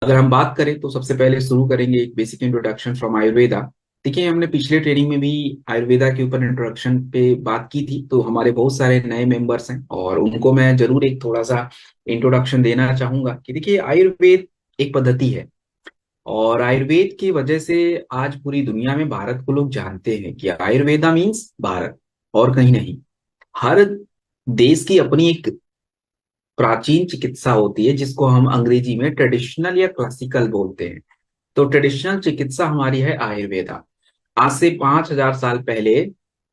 अगर हम बात करें तो सबसे पहले शुरू करेंगे एक बेसिक इंट्रोडक्शन फ्रॉम आयुर्वेदा। देखिए, हमने पिछले ट्रेनिंग में भी आयुर्वेदा के ऊपर इंट्रोडक्शन पे बात की थी, तो हमारे बहुत सारे नए मेंबर्स हैं और उनको मैं जरूर एक थोड़ा सा इंट्रोडक्शन देना चाहूंगा कि देखिए, आयुर्वेद एक पद्धति है और आयुर्वेद की वजह से आज पूरी दुनिया में भारत को लोग जानते हैं कि आयुर्वेदा मीन्स भारत और कहीं नहीं। हर देश की अपनी एक प्राचीन चिकित्सा होती है जिसको हम अंग्रेजी में ट्रेडिशनल या क्लासिकल बोलते हैं। तो ट्रेडिशनल चिकित्सा हमारी है आयुर्वेदा। आज से 5,000 साल पहले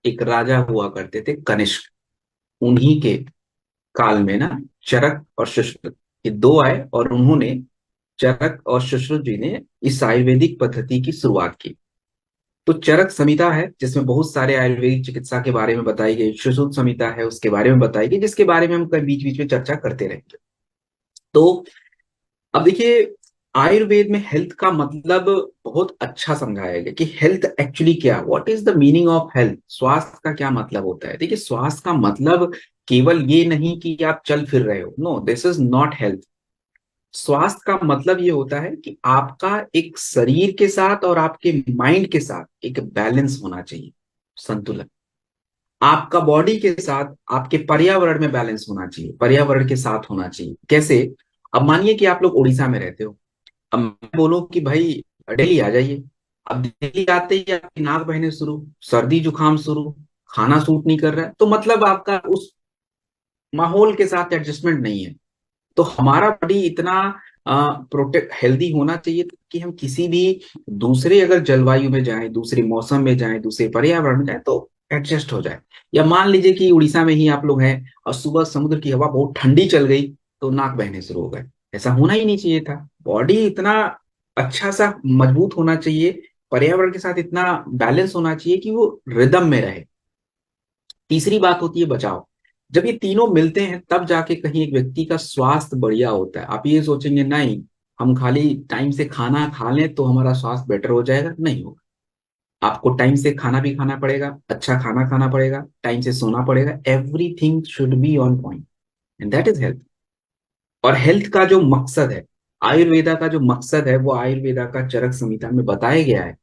एक राजा हुआ करते थे कनिष्क। उन्हीं के काल में ना चरक और सुश्रुत, ये दो आए और उन्होंने, चरक और सुश्रुत जी ने इस आयुर्वेदिक पद्धति की शुरुआत की। तो चरक संहिता है जिसमें बहुत सारे आयुर्वेदिक चिकित्सा के बारे में बताई गई, सुश्रुत संहिता है उसके बारे में बताई गई, जिसके बारे में हम कभी बीच बीच में चर्चा करते रहेंगे। तो अब देखिए, आयुर्वेद में हेल्थ का मतलब बहुत अच्छा समझाया गया कि हेल्थ एक्चुअली क्या, what is the meaning of health, स्वास्थ्य का क्या मतलब होता है। देखिए, स्वास्थ्य का मतलब केवल ये नहीं कि आप चल फिर रहे हो, no, this is not health. स्वास्थ्य का मतलब ये होता है कि आपका एक शरीर के साथ और आपके माइंड के साथ एक बैलेंस होना चाहिए, संतुलन। आपका बॉडी के साथ आपके पर्यावरण में बैलेंस होना चाहिए, पर्यावरण के साथ होना चाहिए। कैसे? अब मानिए कि आप लोग उड़ीसा में रहते हो, अब मैं बोलूं कि भाई दिल्ली आ जाइए। अब दिल्ली आते ही आपकी नाक बहने शुरू, सर्दी जुकाम शुरू, खाना सूट नहीं कर रहा है, तो मतलब आपका उस माहौल के साथ एडजस्टमेंट नहीं है। तो हमारा बॉडी इतना प्रोटेक्ट हेल्दी होना चाहिए कि हम किसी भी दूसरे अगर जलवायु में जाएं, दूसरे मौसम में जाएं, दूसरे पर्यावरण में जाएं तो एडजस्ट हो जाए। या मान लीजिए कि उड़ीसा में ही आप लोग हैं और सुबह समुद्र की हवा बहुत ठंडी चल गई तो नाक बहने शुरू हो गए। ऐसा होना ही नहीं चाहिए था। बॉडी इतना अच्छा सा मजबूत होना चाहिए, पर्यावरण के साथ इतना बैलेंस होना चाहिए कि वो रिदम में रहे। तीसरी बात होती है बचाव। जब ये तीनों मिलते हैं तब जाके कहीं एक व्यक्ति का स्वास्थ्य बढ़िया होता है। आप ये सोचेंगे नहीं, हम खाली टाइम से खाना खा लें तो हमारा स्वास्थ्य बेटर हो जाएगा, नहीं होगा। आपको टाइम से खाना भी खाना पड़ेगा, अच्छा खाना खाना पड़ेगा, टाइम से सोना पड़ेगा, everything should be on point, and that is health. और हेल्थ का जो मकसद है, आयुर्वेदा का जो मकसद है, वो आयुर्वेदा का चरक संहिता में बताया गया है।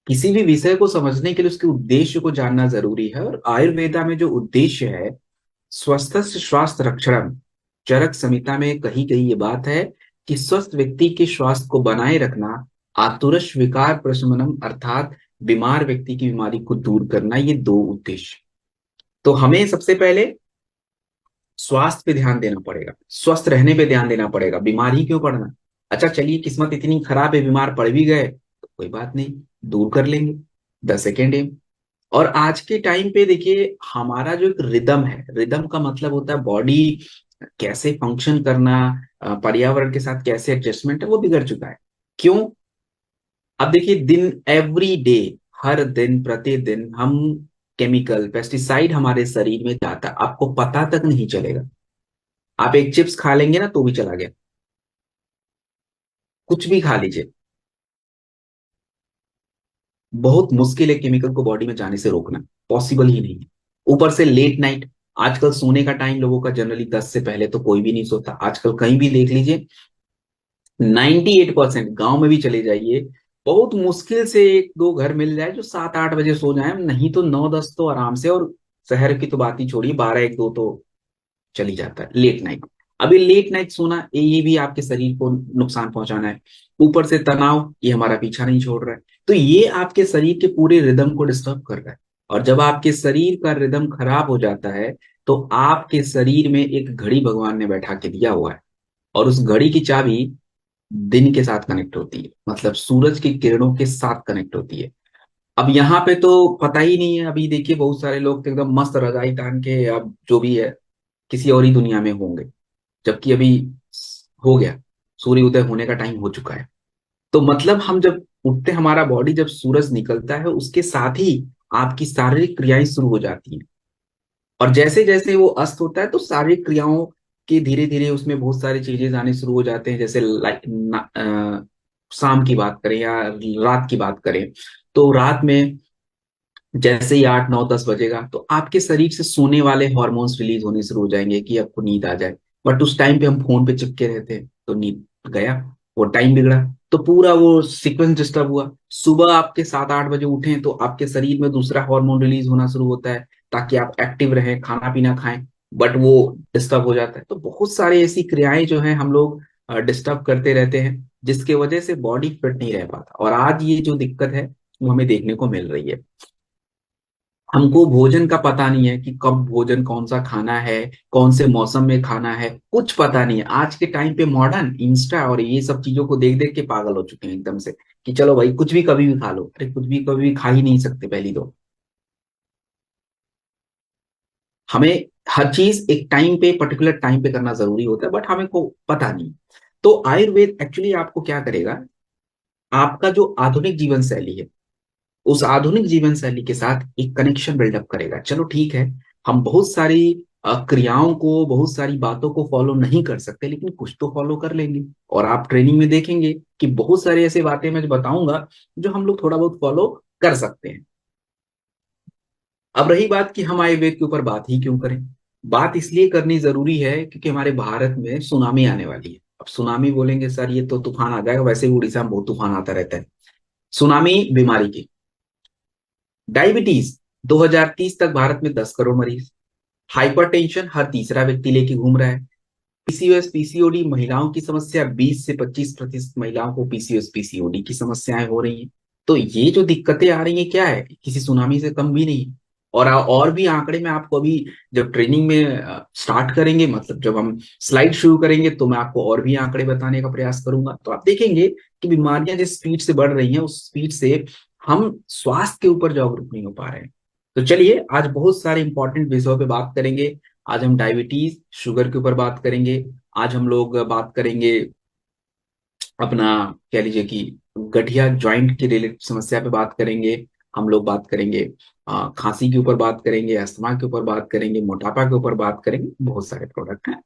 किसी भी विषय को समझने के लिए उसके उद्देश्य को जानना जरूरी है, और आयुर्वेदा में जो उद्देश्य है, स्वस्थ स्वास्थ्य रक्षणम, चरक संहिता में कही गई ये बात है कि स्वस्थ व्यक्ति के स्वास्थ्य को बनाए रखना, आतुरश विकार प्रशमनम, अर्थात बीमार व्यक्ति की बीमारी को दूर करना, ये दो उद्देश्य। तो हमें सबसे पहले स्वास्थ्य पे ध्यान देना पड़ेगा, स्वस्थ रहने पे ध्यान देना पड़ेगा, बीमार ही क्यों पड़ना। अच्छा चलिए, किस्मत इतनी खराब है, बीमार पड़ भी गए तो कोई बात नहीं, दूर कर लेंगे, द सेकेंड एम। और आज के टाइम पे देखिए, हमारा जो एक रिदम है, रिदम का मतलब होता है बॉडी कैसे फंक्शन करना, पर्यावरण के साथ कैसे एडजस्टमेंट है, वो बिगड़ चुका है। क्यों? अब देखिए, दिन एवरी डे, हर दिन प्रतिदिन हम केमिकल पेस्टिसाइड हमारे शरीर में जाता है, आपको पता तक नहीं चलेगा। आप एक चिप्स खा लेंगे ना तो भी चला गया, कुछ भी खा लीजिए, बहुत मुश्किल है केमिकल को बॉडी में जाने से रोकना, पॉसिबल ही नहीं है। ऊपर से लेट नाइट, आजकल सोने का टाइम लोगों का जनरली 10 से पहले तो कोई भी नहीं सोता। आजकल कहीं भी देख लीजिए, 98% गांव में भी चले जाइए, बहुत मुश्किल से एक दो घर मिल जाए जो 7-8 बजे सो जाए, नहीं तो 9-10 तो आराम से। और शहर की तो बात ही छोड़िए, 12-1-2 तो चली जाता है लेट नाइट। अभी लेट नाइट सोना, ये भी आपके शरीर को नुकसान पहुंचाना है। ऊपर से तनाव, ये हमारा पीछा नहीं छोड़ रहा है, तो ये आपके शरीर के पूरे रिदम को डिस्टर्ब कर रहा है। और जब आपके शरीर का रिदम खराब हो जाता है तो आपके शरीर में एक घड़ी भगवान ने बैठा के दिया हुआ है, और उस घड़ी की चाबी दिन के साथ कनेक्ट होती है, मतलब सूरज की किरणों के साथ कनेक्ट होती है। अब यहाँ पे तो पता ही नहीं है। अभी देखिए, बहुत सारे लोग तो एकदम मस्त रजाई तान के, अब जो भी है, किसी और ही दुनिया में होंगे, जबकि अभी हो गया, सूर्य उदय होने का टाइम हो चुका है। तो मतलब हम जब उठते, हमारा बॉडी जब सूरज निकलता है उसके साथ ही आपकी शारीरिक क्रियाएं शुरू हो जाती हैं। और जैसे जैसे वो अस्त होता है तो शारीरिक क्रियाओं के धीरे धीरे उसमें बहुत सारी चीजें आने शुरू हो जाते हैं। जैसे शाम की बात करें या रात की बात करें, तो रात में जैसे ही 8-9-10 बजेगा तो आपके शरीर से सोने वाले हॉर्मोन्स रिलीज होने शुरू हो जाएंगे कि आपको नींद आ जाए। बट उस टाइम पे हम फोन पे चिपके रहते हैं तो नींद गया। वो टाइम बिगड़ा, तो पूरा वो सीक्वेंस डिस्टर्ब हुआ। सुबह आपके 7-8 बजे उठें तो आपके शरीर में दूसरा हार्मोन रिलीज होना शुरू होता है ताकि आप एक्टिव रहें, खाना पीना खाएं, बट वो डिस्टर्ब हो जाता है। तो बहुत सारी ऐसी क्रियाएं जो है हम लोग डिस्टर्ब करते रहते हैं, जिसके वजह से बॉडी फिट नहीं रह पाता, और आज ये जो दिक्कत है वो हमें देखने को मिल रही है। हमको भोजन का पता नहीं है कि कब भोजन कौन सा खाना है, कौन से मौसम में खाना है, कुछ पता नहीं है। आज के टाइम पे मॉडर्न इंस्टा और ये सब चीजों को देख देख के पागल हो चुके हैं एकदम से, कि चलो भाई कुछ भी कभी भी खा लो। अरे कुछ भी कभी भी खा ही नहीं सकते पहली तो। हमें हर चीज एक टाइम पे, पर्टिकुलर टाइम पे करना जरूरी होता है, बट हमें को पता नहीं। तो आयुर्वेद एक्चुअली आपको क्या करेगा, आपका जो आधुनिक जीवन शैली है उस आधुनिक जीवन शैली के साथ एक कनेक्शन बिल्डअप करेगा। चलो ठीक है, हम बहुत सारी क्रियाओं को, बहुत सारी बातों को फॉलो नहीं कर सकते, लेकिन कुछ तो फॉलो कर लेंगे। और आप ट्रेनिंग में देखेंगे कि बहुत सारी ऐसी बातें मैं जो बताऊंगा जो हम लोग थोड़ा बहुत फॉलो कर सकते हैं। अब रही बात कि हम आयुर्वेद के ऊपर बात ही क्यों करें। बात इसलिए करनी जरूरी है क्योंकि हमारे भारत में सुनामी आने वाली है। अब सुनामी बोलेंगे सर ये तो तूफान आ जाएगा, वैसे ही उड़ीसा में बहुत तूफान आता रहता है। सुनामी बीमारी की, डायबिटीज 2030 तक भारत में 10 करोड़ मरीज, हाइपरटेंशन हर तीसरा व्यक्ति लेके घूम रहा है, पीसीओएस पीसीओडी महिलाओं की समस्या, 20 से 25% महिलाओं को पीसीओएस पीसीओडी की समस्याएं हो रही हैं। तो ये जो दिक्कतें आ रही हैं क्या है, किसी सुनामी से कम भी नहीं। और भी आंकड़े मैं आपको अभी जब ट्रेनिंग में स्टार्ट करेंगे, मतलब जब हम स्लाइड शुरू करेंगे, तो मैं आपको और भी आंकड़े बताने का प्रयास करूंगा। तो आप देखेंगे कि बीमारियां जिस स्पीड से बढ़ रही हैं उस स्पीड से हम स्वास्थ्य के ऊपर जागरूक नहीं हो पा रहे हैं। तो चलिए आज बहुत सारे इंपॉर्टेंट विषयों पे बात करेंगे। आज हम डायबिटीज शुगर के ऊपर बात करेंगे। आज हम लोग बात करेंगे अपना, कह लीजिए कि गठिया जॉइंट की रिलेटेड समस्या पे बात करेंगे। हम लोग बात करेंगे खांसी के ऊपर बात करेंगे, अस्थमा के ऊपर बात करेंगे, मोटापा के ऊपर बात करेंगे। बहुत सारे प्रोडक्ट हैं,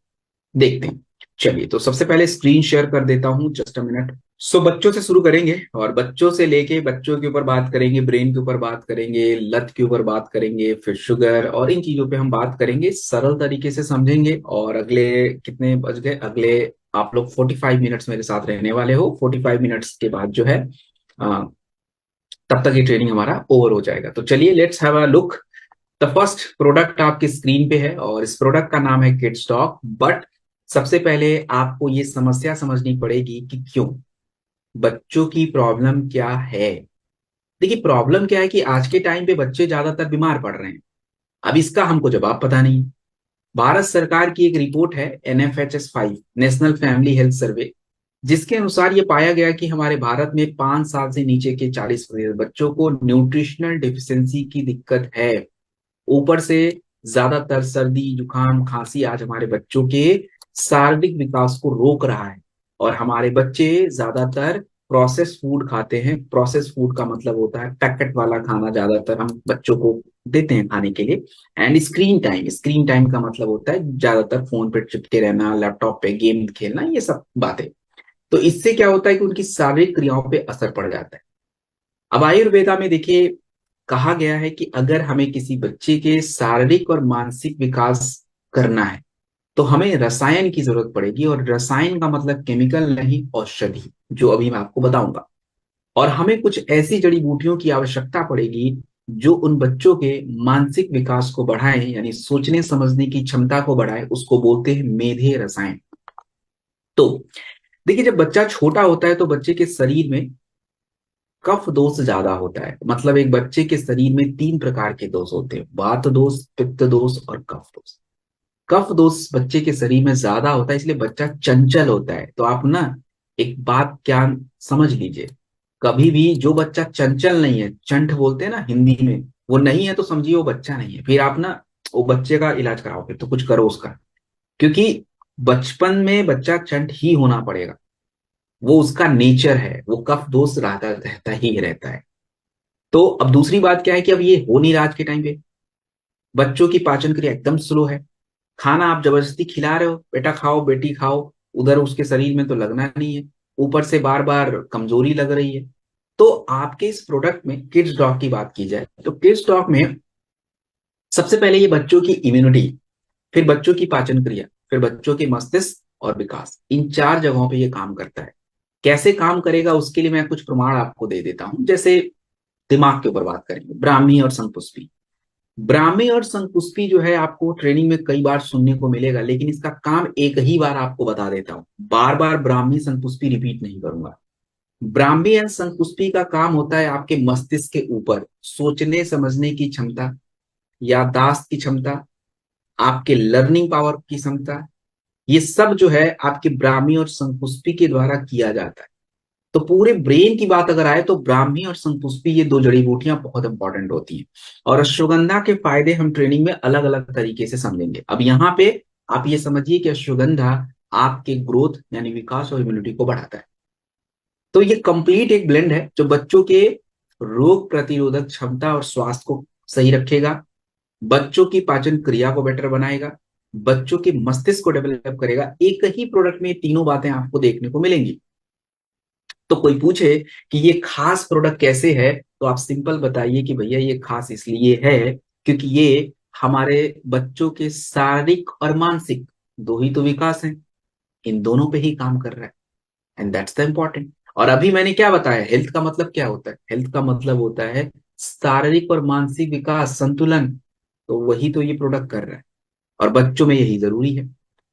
देखते हैं। चलिए तो सबसे पहले स्क्रीन शेयर कर देता हूं, जस्ट अ मिनट। सो बच्चों से शुरू करेंगे, और बच्चों से लेके बच्चों के ऊपर बात करेंगे, ब्रेन के ऊपर बात करेंगे, लत के ऊपर बात करेंगे, फिर शुगर, और इन चीजों पे हम बात करेंगे, सरल तरीके से समझेंगे। और अगले कितने बज गए, अगले आप लोग 45 मिनट्स मेरे साथ रहने वाले हो। 45 मिनट्स के बाद जो है अ, तब तक ये ट्रेनिंग हमारा ओवर हो जाएगा। तो चलिए let's have a look. The first product आपके स्क्रीन पे है, और इस प्रोडक्ट का नाम है किड्स टॉक। बट सबसे पहले आपको ये समस्या समझनी पड़ेगी कि क्यों, बच्चों की प्रॉब्लम क्या है। देखिए प्रॉब्लम क्या है कि आज के टाइम पे बच्चे ज्यादातर बीमार पड़ रहे हैं। अब इसका हमको जवाब पता नहीं। भारत सरकार की एक रिपोर्ट है, NFHS 5 national family health survey, जिसके अनुसार ये पाया गया कि हमारे भारत में 5 साल से नीचे के 40% बच्चों को न्यूट्रिशनल डिफिशियंसी की दिक्कत है। ऊपर से ज्यादातर सर्दी जुकाम खांसी आज हमारे बच्चों के शारीरिक विकास को रोक रहा है। और हमारे बच्चे ज्यादातर प्रोसेस फूड खाते हैं। प्रोसेस फूड का मतलब होता है पैकेट वाला खाना, ज्यादातर हम बच्चों को देते हैं खाने के लिए। एंड स्क्रीन टाइम का मतलब होता है ज्यादातर फोन पे चिपके रहना, लैपटॉप पे गेम खेलना, ये सब बातें। तो इससे क्या होता है कि उनकी शारीरिक क्रियाओं पे असर पड़ जाता है। अब आयुर्वेदा में देखिए कहा गया है कि अगर हमें किसी बच्चे के शारीरिक और मानसिक विकास करना है तो हमें रसायन की जरूरत पड़ेगी, और रसायन का मतलब केमिकल नहीं, औषधि, जो अभी मैं आपको बताऊंगा। और हमें कुछ ऐसी जड़ी बूटियों की आवश्यकता पड़ेगी जो उन बच्चों के मानसिक विकास को बढ़ाएं, यानी सोचने समझने की क्षमता को बढ़ाए, उसको बोलते हैं मेधे रसायन। तो देखिए जब बच्चा छोटा होता है तो बच्चे के शरीर में कफ दोष ज्यादा होता है। मतलब एक बच्चे के शरीर में 3 प्रकार के दोष होते हैं, वात दोष, पित्त दोष और कफ दोष। कफ दोष बच्चे के शरीर में ज्यादा होता है, इसलिए बच्चा चंचल होता है। तो आप ना एक बात क्या समझ लीजिए, कभी भी जो बच्चा चंचल नहीं है, चंट बोलते हैं ना हिंदी में, वो नहीं है तो समझिए वो बच्चा नहीं है। फिर आप ना वो बच्चे का इलाज कराओ, फिर तो कुछ करो उसका, क्योंकि बचपन में बच्चा चंट ही होना पड़ेगा। वो उसका नेचर है, वो कफ दोष रहता रहता ही रहता है। तो अब दूसरी बात क्या है कि अब ये हो नहीं रहा आज के टाइम पे। बच्चों की पाचन क्रिया एकदम स्लो है। खाना आप जबरदस्ती खिला रहे हो, बेटा खाओ बेटी खाओ, उधर उसके शरीर में तो लगना नहीं है। ऊपर से बार बार कमजोरी लग रही है। तो आपके इस प्रोडक्ट में किड्स डॉग की बात की जाए तो किड्स डॉग में सबसे पहले ये बच्चों की इम्यूनिटी, फिर बच्चों की पाचन क्रिया, फिर बच्चों के मस्तिष्क और विकास, इन 4 जगहों पे ये काम करता है। कैसे काम करेगा उसके लिए मैं कुछ प्रमाण आपको दे देता हूं। जैसे दिमाग के ऊपर बात करेंगे, ब्राह्मी और संपुष्पी। ब्राह्मी और संकुष्पी जो है आपको ट्रेनिंग में कई बार सुनने को मिलेगा, लेकिन इसका काम एक ही बार आपको बता देता हूं, बार बार ब्राह्मी संकुष्पी रिपीट नहीं करूंगा। ब्राह्मी एंड संकुष्पी का काम होता है आपके मस्तिष्क के ऊपर सोचने समझने की क्षमता, याददाश्त की क्षमता, आपके लर्निंग पावर की क्षमता। ये सब जो है आपके ब्राह्मी और संकुष्पी के द्वारा किया जाता है। तो पूरे ब्रेन की बात अगर आए तो ब्राह्मी और संपुष्पी ये दो जड़ी बूटियां बहुत इंपॉर्टेंट होती हैं। और अश्वगंधा के फायदे हम ट्रेनिंग में अलग अलग तरीके से समझेंगे। अब यहाँ पे आप ये समझिए कि अश्वगंधा आपके ग्रोथ यानी विकास और इम्यूनिटी को बढ़ाता है। तो ये कंप्लीट एक ब्लेंड है जो बच्चों के रोग प्रतिरोधक क्षमता और स्वास्थ्य को सही रखेगा, बच्चों की पाचन क्रिया को बेटर बनाएगा, बच्चों के मस्तिष्क को डेवलप करेगा। एक ही प्रोडक्ट में तीनों बातें आपको देखने को मिलेंगी। तो कोई पूछे कि ये खास प्रोडक्ट कैसे है, तो आप सिंपल बताइए कि भैया ये खास इसलिए है क्योंकि ये हमारे बच्चों के शारीरिक और मानसिक दो ही तो विकास हैं, इन दोनों पे ही काम कर रहा है। And that's the important. और अभी मैंने क्या बताया, हेल्थ का मतलब क्या होता है? हेल्थ का मतलब होता है शारीरिक और मानसिक विकास, संतुलन। तो वही तो ये प्रोडक्ट कर रहा है और बच्चों में यही जरूरी है।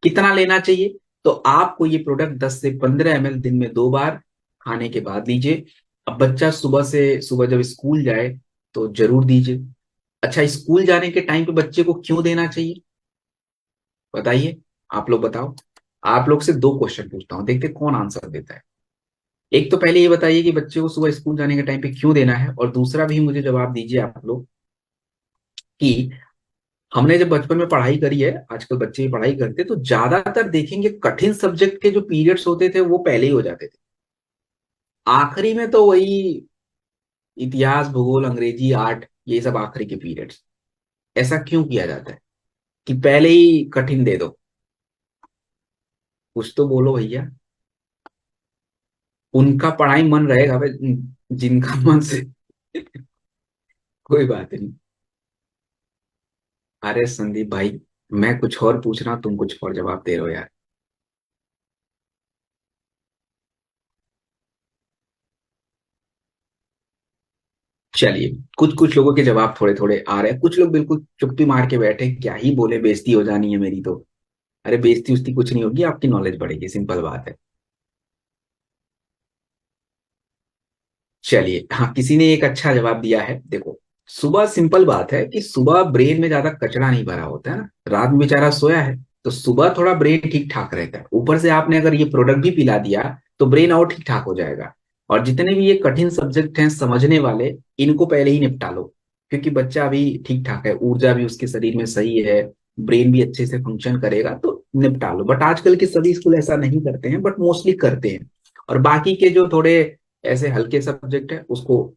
कितना लेना चाहिए? तो आपको ये प्रोडक्ट 10 से 15 ml दिन में 2 बार खाने के बाद लीजिए। अब बच्चा सुबह जब स्कूल जाए तो जरूर दीजिए। अच्छा, स्कूल जाने के टाइम पे बच्चे को क्यों देना चाहिए बताइए? आप लोग बताओ। आप लोग से 2 क्वेश्चन पूछता हूं, देखते कौन आंसर देता है। एक तो पहले ये बताइए कि बच्चे को सुबह स्कूल जाने के टाइम पे क्यों देना है, और दूसरा भी मुझे जवाब दीजिए आप लोग कि हमने जब बचपन में पढ़ाई करी है, आजकल बच्चे भी पढ़ाई करते, तो ज्यादातर देखेंगे कठिन सब्जेक्ट के जो पीरियड्स होते थे वो पहले ही हो जाते थे। आखिरी में तो वही इतिहास, भूगोल, अंग्रेजी, आर्ट, ये सब आखिरी के पीरियड्स। ऐसा क्यों किया जाता है कि पहले ही कठिन दे दो? कुछ तो बोलो भैया। उनका पढ़ाई मन रहेगा भाई, जिनका मन से कोई बात नहीं। अरे संदीप भाई, मैं कुछ और पूछ रहा हूं, तुम कुछ और जवाब दे रहे हो यार। चलिए, कुछ कुछ लोगों के जवाब थोड़े थोड़े आ रहे हैं, कुछ लोग बिल्कुल चुप्पी मार के बैठे, क्या ही बोले, बेइज्जती हो जानी है मेरी तो। अरे बेइज्जती उस्ती कुछ नहीं होगी, आपकी नॉलेज बढ़ेगी, सिंपल बात है। चलिए, हाँ, किसी ने एक अच्छा जवाब दिया है, देखो। सुबह सिंपल बात है कि सुबह ब्रेन में ज्यादा कचरा नहीं भरा होता है ना, रात में बेचारा सोया है, तो सुबह थोड़ा ब्रेन ठीक ठाक रहता है। ऊपर से आपने अगर ये प्रोडक्ट भी पिला दिया तो ब्रेन और ठीक ठाक हो जाएगा। और जितने भी ये कठिन सब्जेक्ट हैं समझने वाले, इनको पहले ही निपटा लो, क्योंकि बच्चा अभी ठीक ठाक है, ऊर्जा भी उसके शरीर में सही है, ब्रेन भी अच्छे से फंक्शन करेगा, तो निपटा लो। बट आजकल के सभी स्कूल ऐसा नहीं करते हैं, बट मोस्टली करते हैं। और बाकी के जो थोड़े ऐसे हल्के सब्जेक्ट है उसको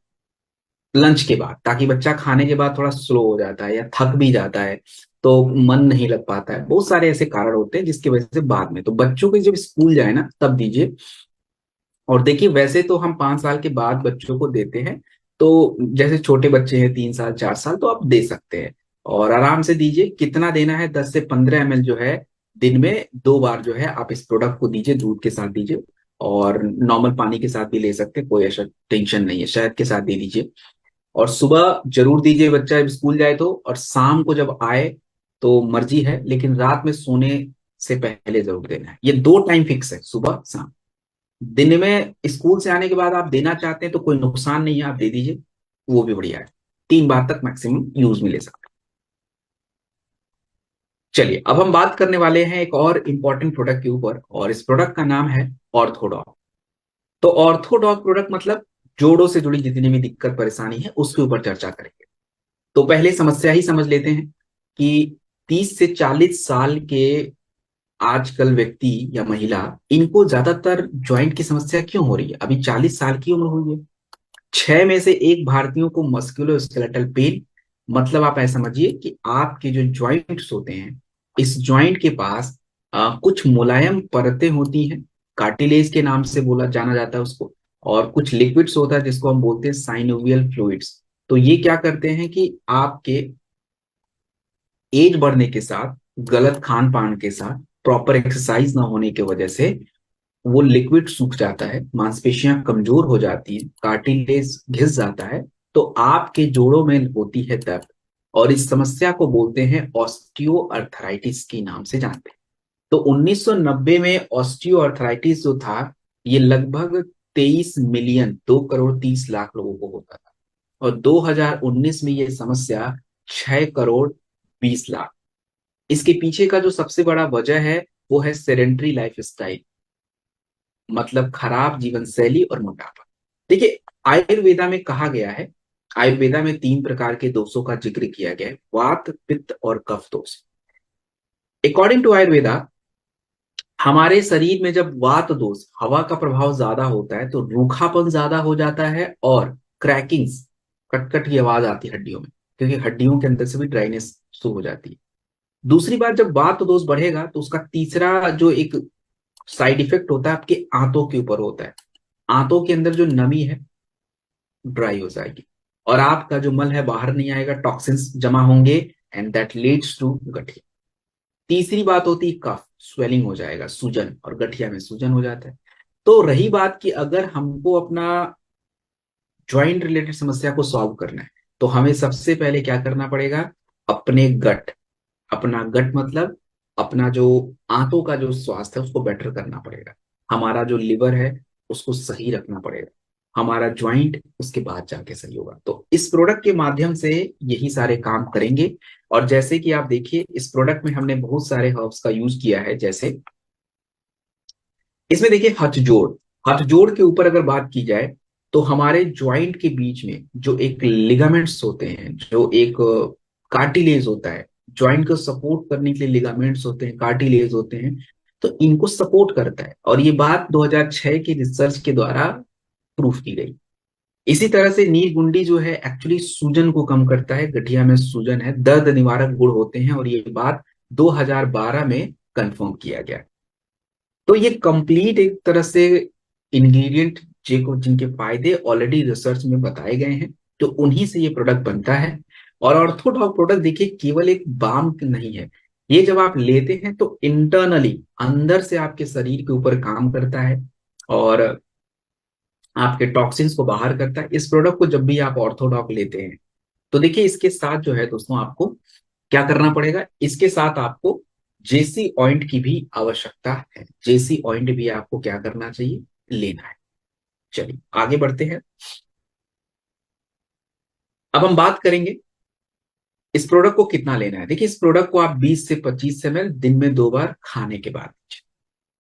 लंच के बाद, ताकि बच्चा खाने के बाद थोड़ा स्लो हो जाता है या थक भी जाता है, तो मन नहीं लग पाता है, बहुत सारे ऐसे कारण होते हैं जिसकी वजह से बाद में, तो बच्चों को जब स्कूल जाए ना तब दीजिए। और देखिए, वैसे तो हम 5 साल के बाद बच्चों को देते हैं, तो जैसे छोटे बच्चे हैं 3 साल 4 साल, तो आप दे सकते हैं और आराम से दीजिए। कितना देना है? 10 से 15 ml जो है दिन में 2 बार जो है आप इस प्रोडक्ट को दीजिए, दूध के साथ दीजिए। और नॉर्मल पानी के साथ भी ले सकते हैं, कोई ऐसा टेंशन नहीं है, शहद के साथ दे दीजिए। और सुबह जरूर दीजिए बच्चा जब स्कूल जाए तो, और शाम को जब आए तो मर्जी है, लेकिन रात में सोने से पहले जरूर देना है। ये 2 टाइम फिक्स है, सुबह शाम। दिन में स्कूल से आने के बाद आप देना चाहते हैं तो कोई नुकसान नहीं है, आप दे दीजिए, वो भी बढ़िया है। 3 बार तक मैक्सिमम यूज में ले सकते हैं। चलिए, अब हम बात करने वाले हैं एक और इम्पोर्टेंट प्रोडक्ट के ऊपर, और इस प्रोडक्ट का नाम है ऑर्थोडॉक। तो ऑर्थोडॉक प्रोडक्ट मतलब जोड़ों से जुड़ी जितनी भी दिक्कत परेशानी है उसके ऊपर चर्चा करेंगे। तो पहले समस्या ही समझ लेते हैं कि 30 से 40 साल के आजकल व्यक्ति या महिला, इनको ज्यादातर ज्वाइंट की समस्या क्यों हो रही है? अभी 40 साल की उम्र हुई है। 6 में से 1 भारतीयों को मस्कुलोस्केलेटल पेन, मतलब आप ऐसा समझिए कि आपके जो ज्वाइंट्स होते हैं, इस ज्वाइंट के पास कुछ मुलायम परतें होती हैं, कार्टिलेज के नाम से बोला जाना जाता है उसको। और कुछ लिक्विड्स होता है जिसको हम बोलते हैं साइनोवियल फ्लूइड्स। तो ये क्या करते हैं कि आपके एज बढ़ने के साथ, गलत खान पान के साथ, प्रॉपर एक्सरसाइज ना होने की वजह से वो लिक्विड सूख जाता है, मांसपेशियां कमजोर हो जाती हैं, कार्टिलेज घिस जाता है, तो आपके जोड़ों में होती है दर्द। और इस समस्या को बोलते हैं ऑस्टियो अर्थराइटिस के नाम से जानते हैं। तो 1990 में ऑस्टियो अर्थराइटिस जो था, ये लगभग 23 मिलियन, 2 करोड़ 30 लाख लोगों को होता था। और 2019 में ये समस्या 6 करोड़ 20 लाख। इसके पीछे का जो सबसे बड़ा वजह है वो है सेडेंट्री लाइफ स्टाइल, मतलब खराब जीवन शैली और मोटापा। देखिए, आयुर्वेदा में कहा गया है, आयुर्वेदा में 3 प्रकार के दोषों का जिक्र किया गया है, वात पित्त और कफ दोष। अकॉर्डिंग टू आयुर्वेदा, हमारे शरीर में जब वात दोष, हवा का प्रभाव ज्यादा होता है तो रूखापन ज्यादा हो जाता है और क्रैकिंग्स, कटकट की आवाज आती है हड्डियों में, क्योंकि हड्डियों के अंदर से भी ड्राइनेस शुरू हो जाती है। दूसरी बात, जब वात दोष बढ़ेगा तो उसका तीसरा जो एक साइड इफेक्ट होता है आपके आंतों के ऊपर होता है। आंतों के अंदर जो नमी है ड्राई हो जाएगी और आपका जो मल है बाहर नहीं आएगा, टॉक्सिन्स जमा होंगे, एंड दैट लीड्स टू गठिया। तीसरी बात होती है कफ, स्वेलिंग हो जाएगा, सूजन, और गठिया में सूजन हो जाता है। तो रही बात कि अगर हमको अपना ज्वाइंट रिलेटेड समस्या को सॉल्व करना है, तो हमें सबसे पहले क्या करना पड़ेगा, अपने गट, अपना गट मतलब अपना जो आंतों का जो स्वास्थ्य है उसको बेटर करना पड़ेगा। हमारा जो लिवर है उसको सही रखना पड़ेगा, हमारा ज्वाइंट, उसके बाद जाके सही होगा। तो इस प्रोडक्ट के माध्यम से यही सारे काम करेंगे। और जैसे कि आप देखिए, इस प्रोडक्ट में हमने बहुत सारे हर्ब्स का यूज किया है। जैसे इसमें देखिए हथजोड़, हथजोड़ के ऊपर अगर बात की जाए तो हमारे ज्वाइंट के बीच में जो एक लिगामेंट्स होते हैं, जो एक कार्टिलेज होता है, ज्वाइंट को सपोर्ट करने के लिए लिगामेंट्स होते हैं, कार्टिलेज होते हैं, तो इनको सपोर्ट करता है। और ये बात 2006 की रिसर्च के द्वारा प्रूफ की गई। इसी तरह से नीर गुंडी जो है एक्चुअली सूजन को कम करता है, गठिया में सूजन है, दर्द निवारक गुण होते हैं, और ये बात 2012 में कंफर्म किया गया। तो ये कंप्लीट एक तरह से इंग्रेडिएंट जिनके फायदे ऑलरेडी रिसर्च में बताए गए हैं, तो उन्हीं से ये प्रोडक्ट बनता है। और ऑर्थोडॉक प्रोडक्ट देखिए केवल एक बाम नहीं है, ये जब आप लेते हैं तो इंटरनली अंदर से आपके शरीर के ऊपर काम करता है और आपके टॉक्सिन्स को बाहर करता है। इस प्रोडक्ट को जब भी आप ऑर्थोडॉक लेते हैं तो देखिए इसके साथ जो है दोस्तों, आपको क्या करना पड़ेगा, इसके साथ आपको जेसी ऑइंट की भी आवश्यकता है। जेसी ऑइंट भी आपको क्या करना चाहिए, लेना है। चलिए आगे बढ़ते हैं। अब हम बात करेंगे इस प्रोडक्ट को कितना लेना है। देखिए, इस प्रोडक्ट को आप 20 से 25 ml दिन में 2 बार खाने के बाद,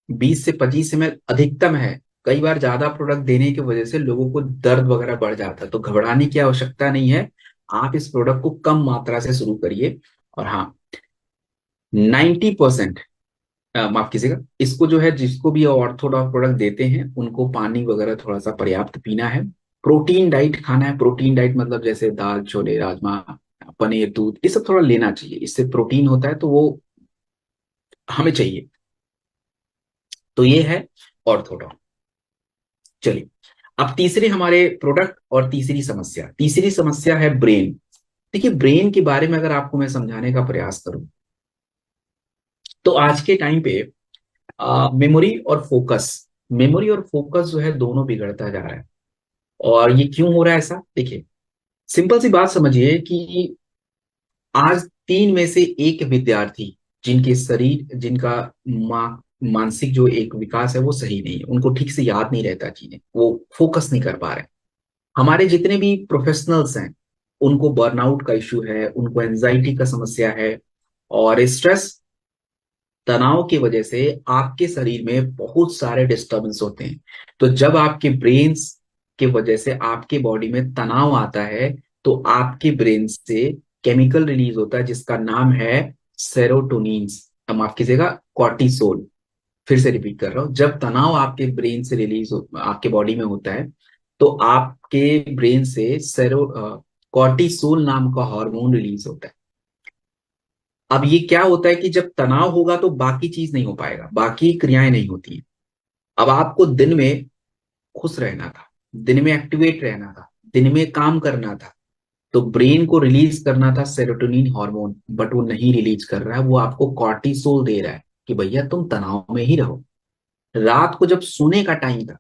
20 से 25 ml अधिकतम है। कई बार ज्यादा प्रोडक्ट देने की वजह से लोगों को दर्द वगैरह बढ़ जाता है, तो घबराने की आवश्यकता नहीं है। आप इस प्रोडक्ट को कम मात्रा से शुरू करिए। और हाँ, 90%, माफ कीजिएगा, इसको जो है जिसको भी ऑर्थोडॉक्स प्रोडक्ट देते हैं उनको पानी वगैरह थोड़ा सा पर्याप्त पीना है। प्रोटीन डाइट खाना है। प्रोटीन डाइट मतलब जैसे दाल, छोले, राजमा, पनीर, दूध, ये सब थोड़ा लेना चाहिए, इससे प्रोटीन होता है तो वो हमें चाहिए। तो ये है ऑर्थोडॉक्स। चलिए, अब तीसरे हमारे प्रोडक्ट और तीसरी समस्या, तीसरी समस्या है ब्रेन। देखिए, ब्रेन के बारे में अगर आपको मैं समझाने का प्रयास करूं तो आज के टाइम पे मेमोरी और फोकस, मेमोरी और फोकस जो है दोनों बिगड़ता जा रहा है। और ये क्यों हो रहा है ऐसा, देखिए सिंपल सी बात समझिए कि आज 3 में से 1 विद्यार्थी जिनके शरीर, जिनका मानसिक जो एक विकास है वो सही नहीं है, उनको ठीक से याद नहीं रहता चीजें, वो फोकस नहीं कर पा रहे हैं। हमारे जितने भी प्रोफेशनल्स हैं उनको बर्नआउट का इश्यू है, उनको एंजाइटी का समस्या है, और स्ट्रेस, तनाव की वजह से आपके शरीर में बहुत सारे डिस्टरबेंस होते हैं। तो जब आपके ब्रेन्स के वजह से आपके बॉडी में तनाव आता है तो आपके ब्रेन से केमिकल रिलीज होता है जिसका नाम है सेरोटोनिन, माफ कीजिएगा, कॉर्टिसोल। फिर से रिपीट कर रहा हूं, जब तनाव आपके ब्रेन से रिलीज हो, आपके बॉडी में होता है, तो आपके ब्रेन से कॉर्टिसोल नाम का हार्मोन रिलीज होता है। अब ये क्या होता है कि जब तनाव होगा तो बाकी चीज नहीं हो पाएगा, बाकी क्रियाएं नहीं होती हैं। अब आपको दिन में खुश रहना था, दिन में एक्टिवेट रहना था, दिन में काम करना था, तो ब्रेन को रिलीज करना था सेरोटोनिन हार्मोन, बट वो नहीं रिलीज कर रहा है, वो आपको कॉर्टिसोल दे रहा है कि भैया तुम तनाव में ही रहो। रात को जब सोने का टाइम था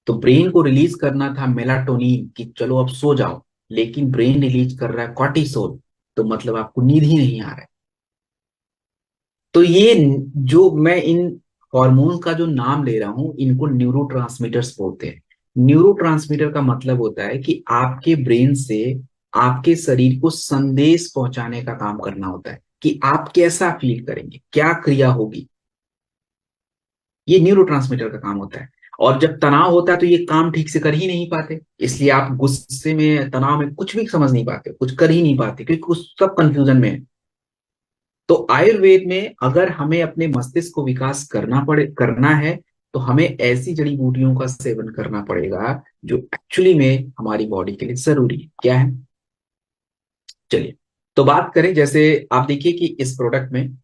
तो ब्रेन को रिलीज करना था मेलाटोनिन कि चलो अब सो जाओ, लेकिन ब्रेन रिलीज कर रहा है कॉर्टिसोल, तो मतलब आपको नींद ही नहीं आ रहा है। तो ये जो मैं इन हार्मोन का जो नाम ले रहा हूं, इनको न्यूरोट्रांसमीटर्स बोलते हैं। न्यूरोट्रांसमीटर का मतलब होता है कि आपके ब्रेन से आपके शरीर को संदेश पहुंचाने का काम करना होता है कि आप कैसा फील करेंगे, क्या क्रिया होगी। ये न्यूरोट्रांसमीटर का काम होता है। और जब तनाव होता है तो ये काम ठीक से कर ही नहीं पाते, इसलिए आप गुस्से में, तनाव में कुछ भी समझ नहीं पाते, कुछ कर ही नहीं पाते, क्योंकि कुछ सब कंफ्यूजन में है। तो आयुर्वेद में अगर हमें अपने मस्तिष्क को विकास करना है, तो हमें ऐसी जड़ी बूटियों का सेवन करना पड़ेगा जो एक्चुअली में हमारी बॉडी के लिए जरूरी है। क्या है? चलिए, तो बात करें, जैसे आप देखिए कि इस प्रोडक्ट में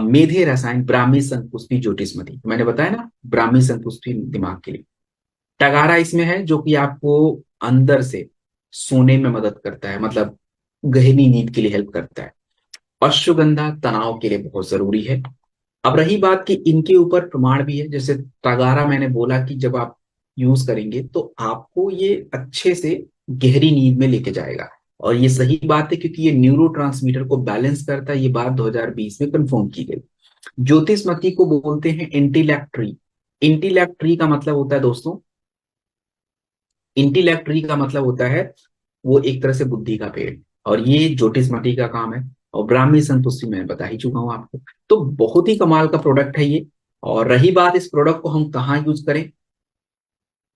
मेधे रसायन ब्राह्मी संतुष्टि ज्योतिषमति, मैंने बताया ना, ब्राह्मी संतुष्टि दिमाग के लिए। टगारा इसमें है जो कि आपको अंदर से सोने में मदद करता है, मतलब गहरी नींद के लिए हेल्प करता है। अश्वगंधा तनाव के लिए बहुत जरूरी है। अब रही बात कि इनके ऊपर प्रमाण भी है, जैसे तगारा मैंने बोला कि जब आप यूज करेंगे तो आपको ये अच्छे से गहरी नींद में लेके जाएगा। और ये सही बात है क्योंकि ये न्यूरोट्रांसमीटर को बैलेंस करता है, ये बात 2020 में कंफर्म की गई। ज्योतिषमती को बोलते हैं इंटेलेक्ट ट्री। इंटेलेक्ट ट्री का मतलब होता है दोस्तों, इंटेलेक्ट ट्री का मतलब होता है वो एक तरह से बुद्धि का पेड़। और ये ज्योतिषमती का काम है। और ब्राह्मी संतुष्टि मैं बता ही चुका हूं आपको। तो बहुत ही कमाल का प्रोडक्ट है ये। और रही बात इस प्रोडक्ट को हम कहाँ यूज करें,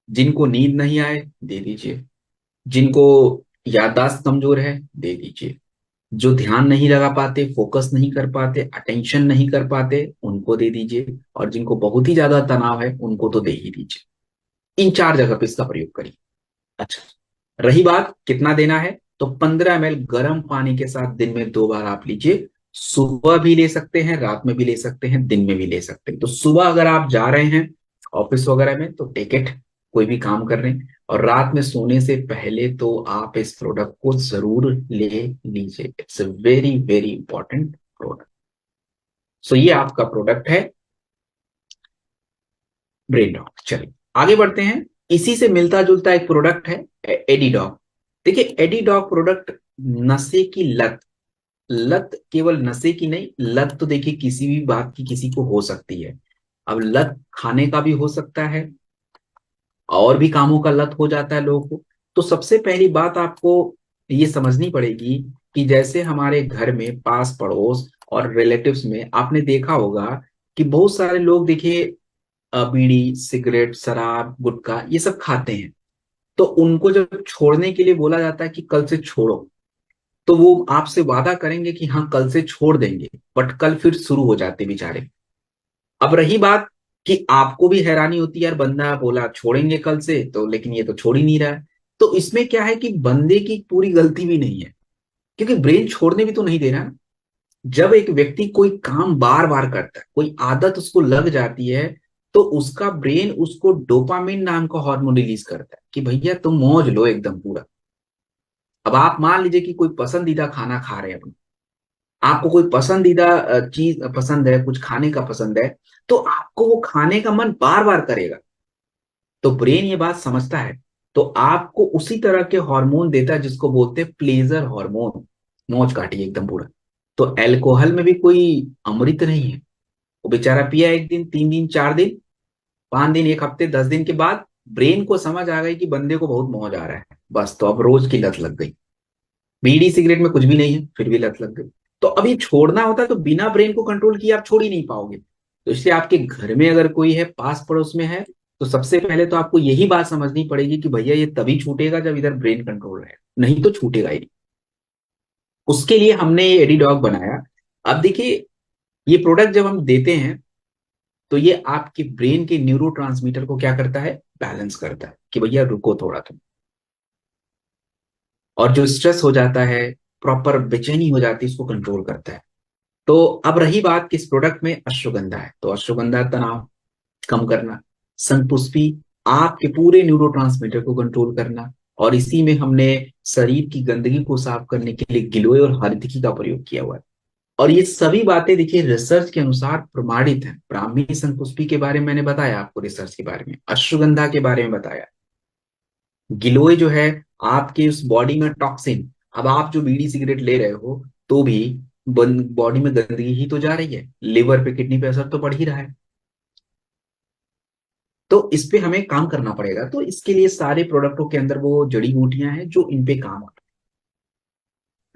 जिनको नींद नहीं आए दे दीजिए, जिनको याददाश्त कमजोर है दे दीजिए, जो ध्यान नहीं लगा पाते, फोकस नहीं कर पाते, अटेंशन नहीं कर पाते, उनको दे दीजिए, और जिनको बहुत ही ज्यादा तनाव है उनको तो दे ही दीजिए। इन चार जगह पे इसका प्रयोग करिए। अच्छा, रही बात कितना देना है, तो 15 ml गर्म पानी के साथ दिन में 2 बार आप लीजिए। सुबह भी ले सकते हैं, रात में भी ले सकते हैं, दिन में भी ले सकते हैं। तो सुबह अगर आप जा रहे हैं ऑफिस वगैरह में तो टेक इट, कोई भी काम कर रहे हैं, और रात में सोने से पहले तो आप इस प्रोडक्ट को जरूर ले लीजिए। It's a very very important product. So ये आपका प्रोडक्ट है ब्रेन डॉग। चलिए आगे बढ़ते हैं। इसी से मिलता जुलता एक प्रोडक्ट है एडीडॉग। देखिए एडीडॉग प्रोडक्ट नशे की लत, लत केवल नशे की नहीं, लत तो देखिए किसी भी बात की किसी को हो सकती है। अब लत खाने का भी हो सकता है, और भी कामों का लत हो जाता है लोगों को। तो सबसे पहली बात आपको ये समझनी पड़ेगी कि जैसे हमारे घर में पास पड़ोस और रिलेटिव्स में आपने देखा होगा कि बहुत सारे लोग देखिए बीड़ी सिगरेट शराब गुटखा ये सब खाते हैं। तो उनको जब छोड़ने के लिए बोला जाता है कि कल से छोड़ो, तो वो आपसे वादा करेंगे कि हाँ कल से छोड़ देंगे, बट कल फिर शुरू हो जाते बेचारे। अब रही बात कि आपको भी हैरानी होती है, यार बंदा बोला छोड़ेंगे कल से तो, लेकिन ये तो छोड़ ही नहीं रहा है। तो इसमें क्या है कि बंदे की पूरी गलती भी नहीं है, क्योंकि ब्रेन छोड़ने भी तो नहीं दे रहा। जब एक व्यक्ति कोई काम बार बार करता है, कोई आदत उसको लग जाती है, तो उसका ब्रेन उसको डोपामिन नाम का हार्मोन रिलीज करता है कि भैया तुम मौज लो एकदम पूरा। अब आप मान लीजिए कि कोई पसंदीदा खाना खा रहे हैं अपना, आपको कोई पसंदीदा चीज पसंद है, कुछ खाने का पसंद है, तो आपको वो खाने का मन बार बार करेगा। तो ब्रेन ये बात समझता है, तो आपको उसी तरह के हार्मोन देता है जिसको बोलते हैं प्लेजर हार्मोन। मौज काटिए एकदम पूरा। तो अल्कोहल में भी कोई अमृत नहीं है। वो बेचारा पिया एक दिन, 3 दिन, 4 दिन, 5 दिन, एक हफ्ते, 10 दिन के बाद ब्रेन को समझ आ गई कि बंदे को बहुत मौज आ रहा है, बस तो अब रोज की लत लग गई। बीड़ी सिगरेट में कुछ भी नहीं है फिर भी लत लग गई। तो अभी छोड़ना होता है तो बिना ब्रेन को कंट्रोल किए आप छोड़ ही नहीं पाओगे। तो इसलिए आपके घर में अगर कोई है, पास पड़ोस में है, तो सबसे पहले तो आपको यही बात समझनी पड़ेगी कि भैया ये तभी छूटेगा जब इधर ब्रेन कंट्रोल रहेगा, नहीं तो छूटेगा ही नहीं। उसके लिए हमने ये एडीडॉग बनाया। अब देखिए, ये प्रोडक्ट जब हम देते हैं तो ये आपके ब्रेन के न्यूरोट्रांसमीटर को क्या करता है, बैलेंस करता है कि भैया रुको थोड़ा तुम। और जो स्ट्रेस हो जाता है, प्रॉपर बेचैनी हो जाती है, इसको कंट्रोल करता है। तो अब रही बात कि इस प्रोडक्ट में अश्वगंधा है, तो अश्वगंधा तनाव कम करना, संतुष्टि आपके पूरे न्यूरोट्रांसमीटर को कंट्रोल करना, और इसी में हमने शरीर की गंदगी को साफ करने के लिए गिलोय और हरदिकी का प्रयोग किया हुआ है। और ये सभी बातें देखिए रिसर्च के अनुसार प्रमाणित है। ब्राह्मी शंकुष्पी के बारे में मैंने बताया आपको, रिसर्च के बारे में अश्वगंधा के बारे में बताया, गिलोय जो है आपके उस बॉडी में टॉक्सिन, अब आप जो बीड़ी सिगरेट ले रहे हो तो भी बॉडी में गंदगी ही तो जा रही है, लिवर पे किडनी पे असर तो पड़ ही रहा है। तो इस पे हमें काम करना पड़ेगा। तो इसके लिए सारे प्रोडक्टों के अंदर वो जड़ी बूटियां हैं जो इन पे काम कर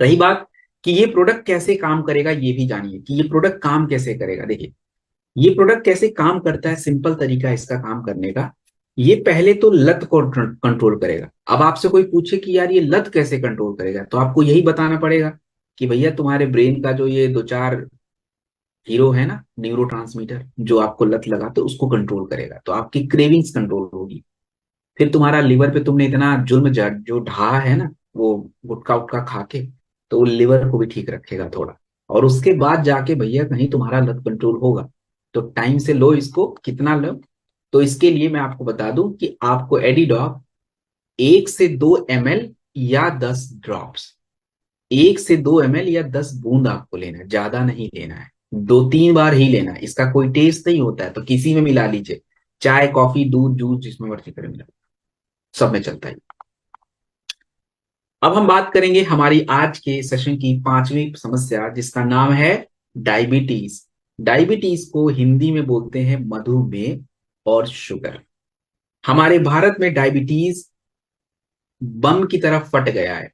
रही बात कि ये प्रोडक्ट कैसे काम करेगा, ये भी जानिए कि ये प्रोडक्ट काम कैसे करेगा। देखिए ये प्रोडक्ट कैसे काम करता है, सिंपल तरीका है इसका काम करने का। ये पहले तो लत को कंट्रोल करेगा। अब आपसे कोई पूछे कि यार ये लत कैसे कंट्रोल करेगा, तो आपको यही बताना पड़ेगा कि भैया तुम्हारे ब्रेन का जो ये दो चार हीरो है ना, न्यूरो जो आपको लत लगा तो उसको कंट्रोल करेगा, तो आपकी क्रेविंग्स कंट्रोल होगी। फिर तुम्हारा लिवर पे तुमने इतना जुल्म जो ढहा है ना, वो गुटखा उटखा खा के, तो वो लिवर को भी ठीक रखेगा थोड़ा। और उसके बाद जाके भैया कहीं तुम्हारा लत कंट्रोल होगा। तो टाइम से लो इसको, कितना लो, तो इसके लिए मैं आपको बता दूं कि आपको एडिडॉप 1 से 2 ml या 10 ड्रॉप्स, 1 से 2 ml या 10 बूंद आपको लेना है, ज्यादा नहीं लेना है। 2-3 बार ही लेना है, इसका कोई टेस्ट नहीं होता है, तो किसी में मिला लीजिए, चाय कॉफी दूध जूस जिसमें मर्जी करें मिला, सब में चलता है। अब हम बात करेंगे हमारी आज के सेशन की पांचवी समस्या, जिसका नाम है डायबिटीज। डायबिटीज को हिंदी में बोलते हैं मधुमेह और शुगर। हमारे भारत में डायबिटीज बम की तरफ फट गया है।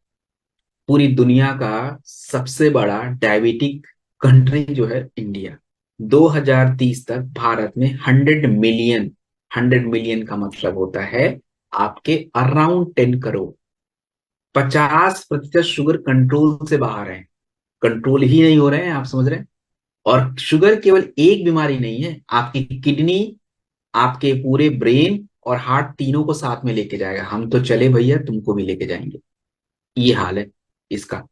पूरी दुनिया का सबसे बड़ा डायबिटिक कंट्री जो है इंडिया। 2030 तक भारत में 100 मिलियन, 100 मिलियन का मतलब होता है आपके अराउंड 10 करोड़। 50% शुगर कंट्रोल से बाहर है, कंट्रोल ही नहीं हो रहे हैं, आप समझ रहे हैं। और शुगर केवल एक बीमारी नहीं है, आपकी किडनी, आपके पूरे ब्रेन और हार्ट तीनों को साथ में लेके जाएगा। हम तो चले भैया, तुमको भी लेके जाएंगे, ये हाल है इसका।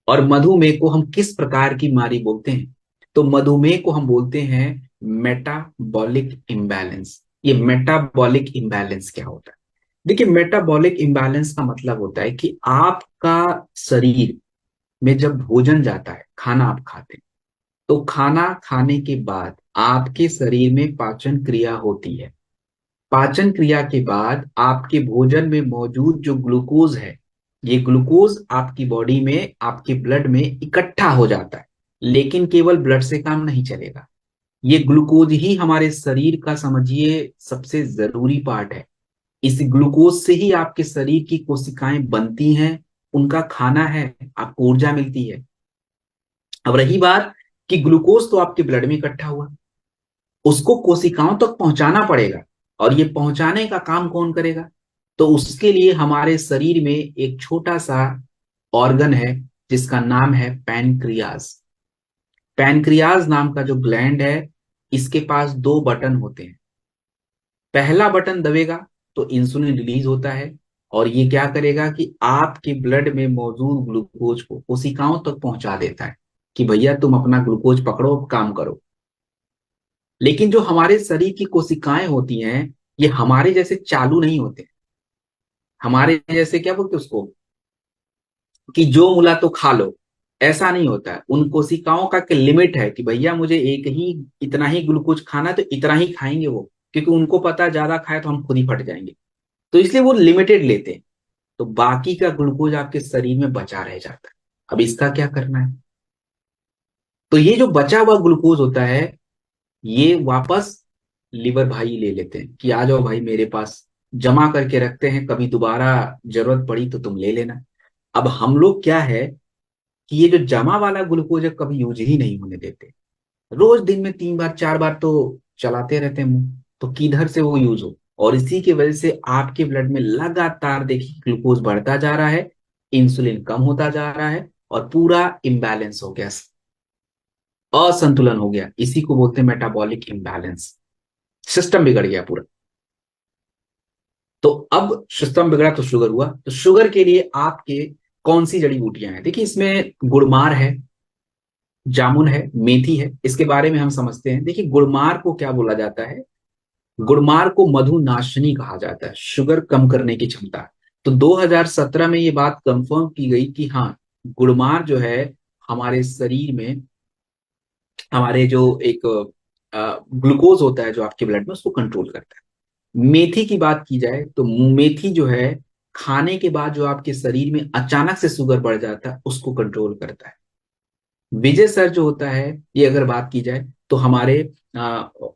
और मधुमेह को हम किस प्रकार की बीमारी बोलते हैं, तो मधुमेह को हम बोलते हैं मेटाबॉलिक इम्बैलेंस। ये मेटाबॉलिक इम्बैलेंस क्या होता है? देखिए मेटाबॉलिक इम्बैलेंस का मतलब होता है कि आपका शरीर में जब भोजन जाता है, खाना आप खाते हैं, तो खाना खाने के बाद आपके शरीर में पाचन क्रिया होती है। पाचन क्रिया के बाद आपके भोजन में मौजूद जो ग्लूकोज है, ये ग्लूकोज आपकी बॉडी में, आपके ब्लड में इकट्ठा हो जाता है। लेकिन केवल ब्लड से काम नहीं चलेगा, ये ग्लूकोज ही हमारे शरीर का समझिए सबसे जरूरी पार्ट है। इस ग्लूकोज से ही आपके शरीर की कोशिकाएं बनती हैं, उनका खाना है, आपको ऊर्जा मिलती है। अब रही बात कि ग्लूकोज तो आपके ब्लड में इकट्ठा हुआ, उसको कोशिकाओं तक पहुंचाना पड़ेगा। और ये पहुंचाने का काम कौन करेगा? तो उसके लिए हमारे शरीर में एक छोटा सा ऑर्गन है जिसका नाम है पैनक्रियाज। पैनक्रियाज नाम का जो ग्लैंड है, इसके पास 2 बटन होते हैं। पहला बटन दबेगा तो इंसुलिन रिलीज होता है, और ये क्या करेगा कि आपके ब्लड में मौजूद ग्लूकोज को कोशिकाओं तक पहुंचा देता है कि भैया तुम अपना ग्लूकोज पकड़ो, काम करो। लेकिन जो हमारे शरीर की कोशिकाएं होती हैं, ये हमारे जैसे चालू नहीं होते। हमारे जैसे क्या बोलते हैं उसको, कि जो मुला तो खा लो, ऐसा नहीं होता है। उन कोशिकाओं का लिमिट है कि भैया मुझे एक ही, इतना ही ग्लूकोज खाना है तो इतना ही खाएंगे वो, क्योंकि उनको पता है ज्यादा खाए तो हम खुद ही फट जाएंगे। तो इसलिए वो लिमिटेड लेते हैं। तो बाकी का ग्लूकोज आपके शरीर में बचा रह जाता है। अब इसका क्या करना है? तो ये जो बचा हुआ ग्लूकोज होता है, ये वापस लीवर भाई ले लेते हैं कि आ जाओ भाई मेरे पास, जमा करके रखते हैं, कभी दोबारा जरूरत पड़ी तो तुम ले लेना। अब हम लोग क्या है कि ये जो जमा वाला ग्लूकोज है कभी यूज ही नहीं होने देते। रोज दिन में 3 बार 4 बार तो चलाते रहते हैं मुंह, तो किधर से वो यूज हो। और इसी की वजह से आपके ब्लड में लगातार देखिए ग्लूकोज बढ़ता जा रहा है, इंसुलिन कम होता जा रहा है, और पूरा इम्बैलेंस हो गया, असंतुलन हो गया। इसी को बोलते हैं मेटाबॉलिक इम्बैलेंस। सिस्टम बिगड़ गया पूरा। तो अब सिस्टम बिगड़ा तो शुगर हुआ। तो शुगर के लिए आपके कौन सी जड़ी बूटियां हैं? देखिए इसमें गुड़मार है, जामुन है, मेथी है, इसके बारे में हम समझते हैं। देखिए गुड़मार को क्या बोला जाता है? गुड़मार को मधुनाशिनी कहा जाता है, शुगर कम करने की क्षमता। तो 2017 में ये बात कंफर्म की गई कि हाँ, गुड़मार जो है हमारे शरीर में हमारे जो एक ग्लूकोज होता है जो आपके ब्लड में, उसको कंट्रोल करता है। मेथी की बात की जाए तो मेथी जो है, खाने के बाद जो आपके शरीर में अचानक से शुगर बढ़ जाता है उसको कंट्रोल करता है। विजय सर जो होता है, ये अगर बात की जाए तो हमारे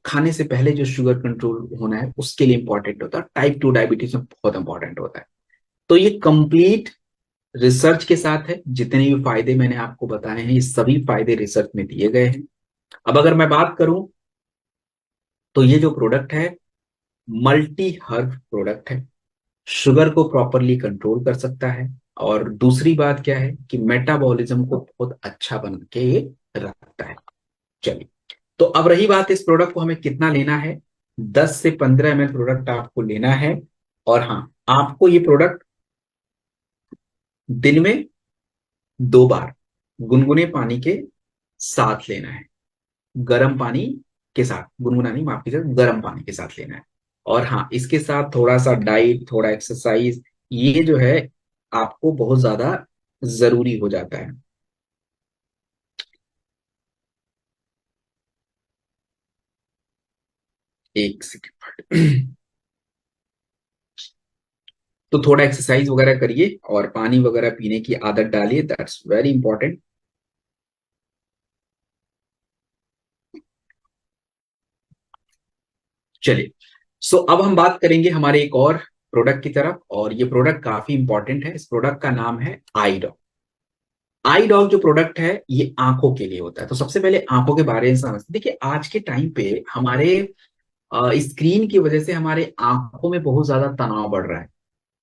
खाने से पहले जो शुगर कंट्रोल होना है उसके लिए इंपॉर्टेंट होता है। टाइप 2 डायबिटीज में बहुत इंपॉर्टेंट होता है। तो ये कंप्लीट रिसर्च के साथ है। जितने भी फायदे मैंने आपको बताए हैं, ये सभी फायदे रिसर्च में दिए गए हैं। अब अगर मैं बात करूं तो ये जो प्रोडक्ट है, मल्टी हर्ब प्रोडक्ट है, शुगर को प्रॉपरली कंट्रोल कर सकता है। और दूसरी बात क्या है कि मेटाबॉलिज्म को बहुत अच्छा बना के ये रखता है। चलिए, तो अब रही बात इस प्रोडक्ट को हमें कितना लेना है। 10 से 15 ml प्रोडक्ट आपको लेना है। और हाँ, आपको ये प्रोडक्ट दिन में 2 बार गुनगुने पानी के साथ लेना है। गर्म पानी के साथ, गुनगुना नहीं, माफ कीजिए, गर्म पानी के साथ लेना है। और हाँ, इसके साथ थोड़ा सा डाइट, थोड़ा एक्सरसाइज, ये जो है आपको बहुत ज्यादा जरूरी हो जाता है। एक सेकेंड। तो थोड़ा एक्सरसाइज वगैरह करिए और पानी वगैरह पीने की आदत डालिए, दैट्स वेरी इंपॉर्टेंट। चलिए, सो अब हम बात करेंगे हमारे एक और प्रोडक्ट की तरफ, और ये प्रोडक्ट काफी इंपॉर्टेंट है। इस प्रोडक्ट का नाम है आई। आई डॉग जो प्रोडक्ट है, ये आंखों के लिए होता है। तो सबसे पहले आंखों के बारे में समझते, देखिए आज के टाइम पे हमारे स्क्रीन की वजह से हमारे आंखों में बहुत ज्यादा तनाव बढ़ रहा है।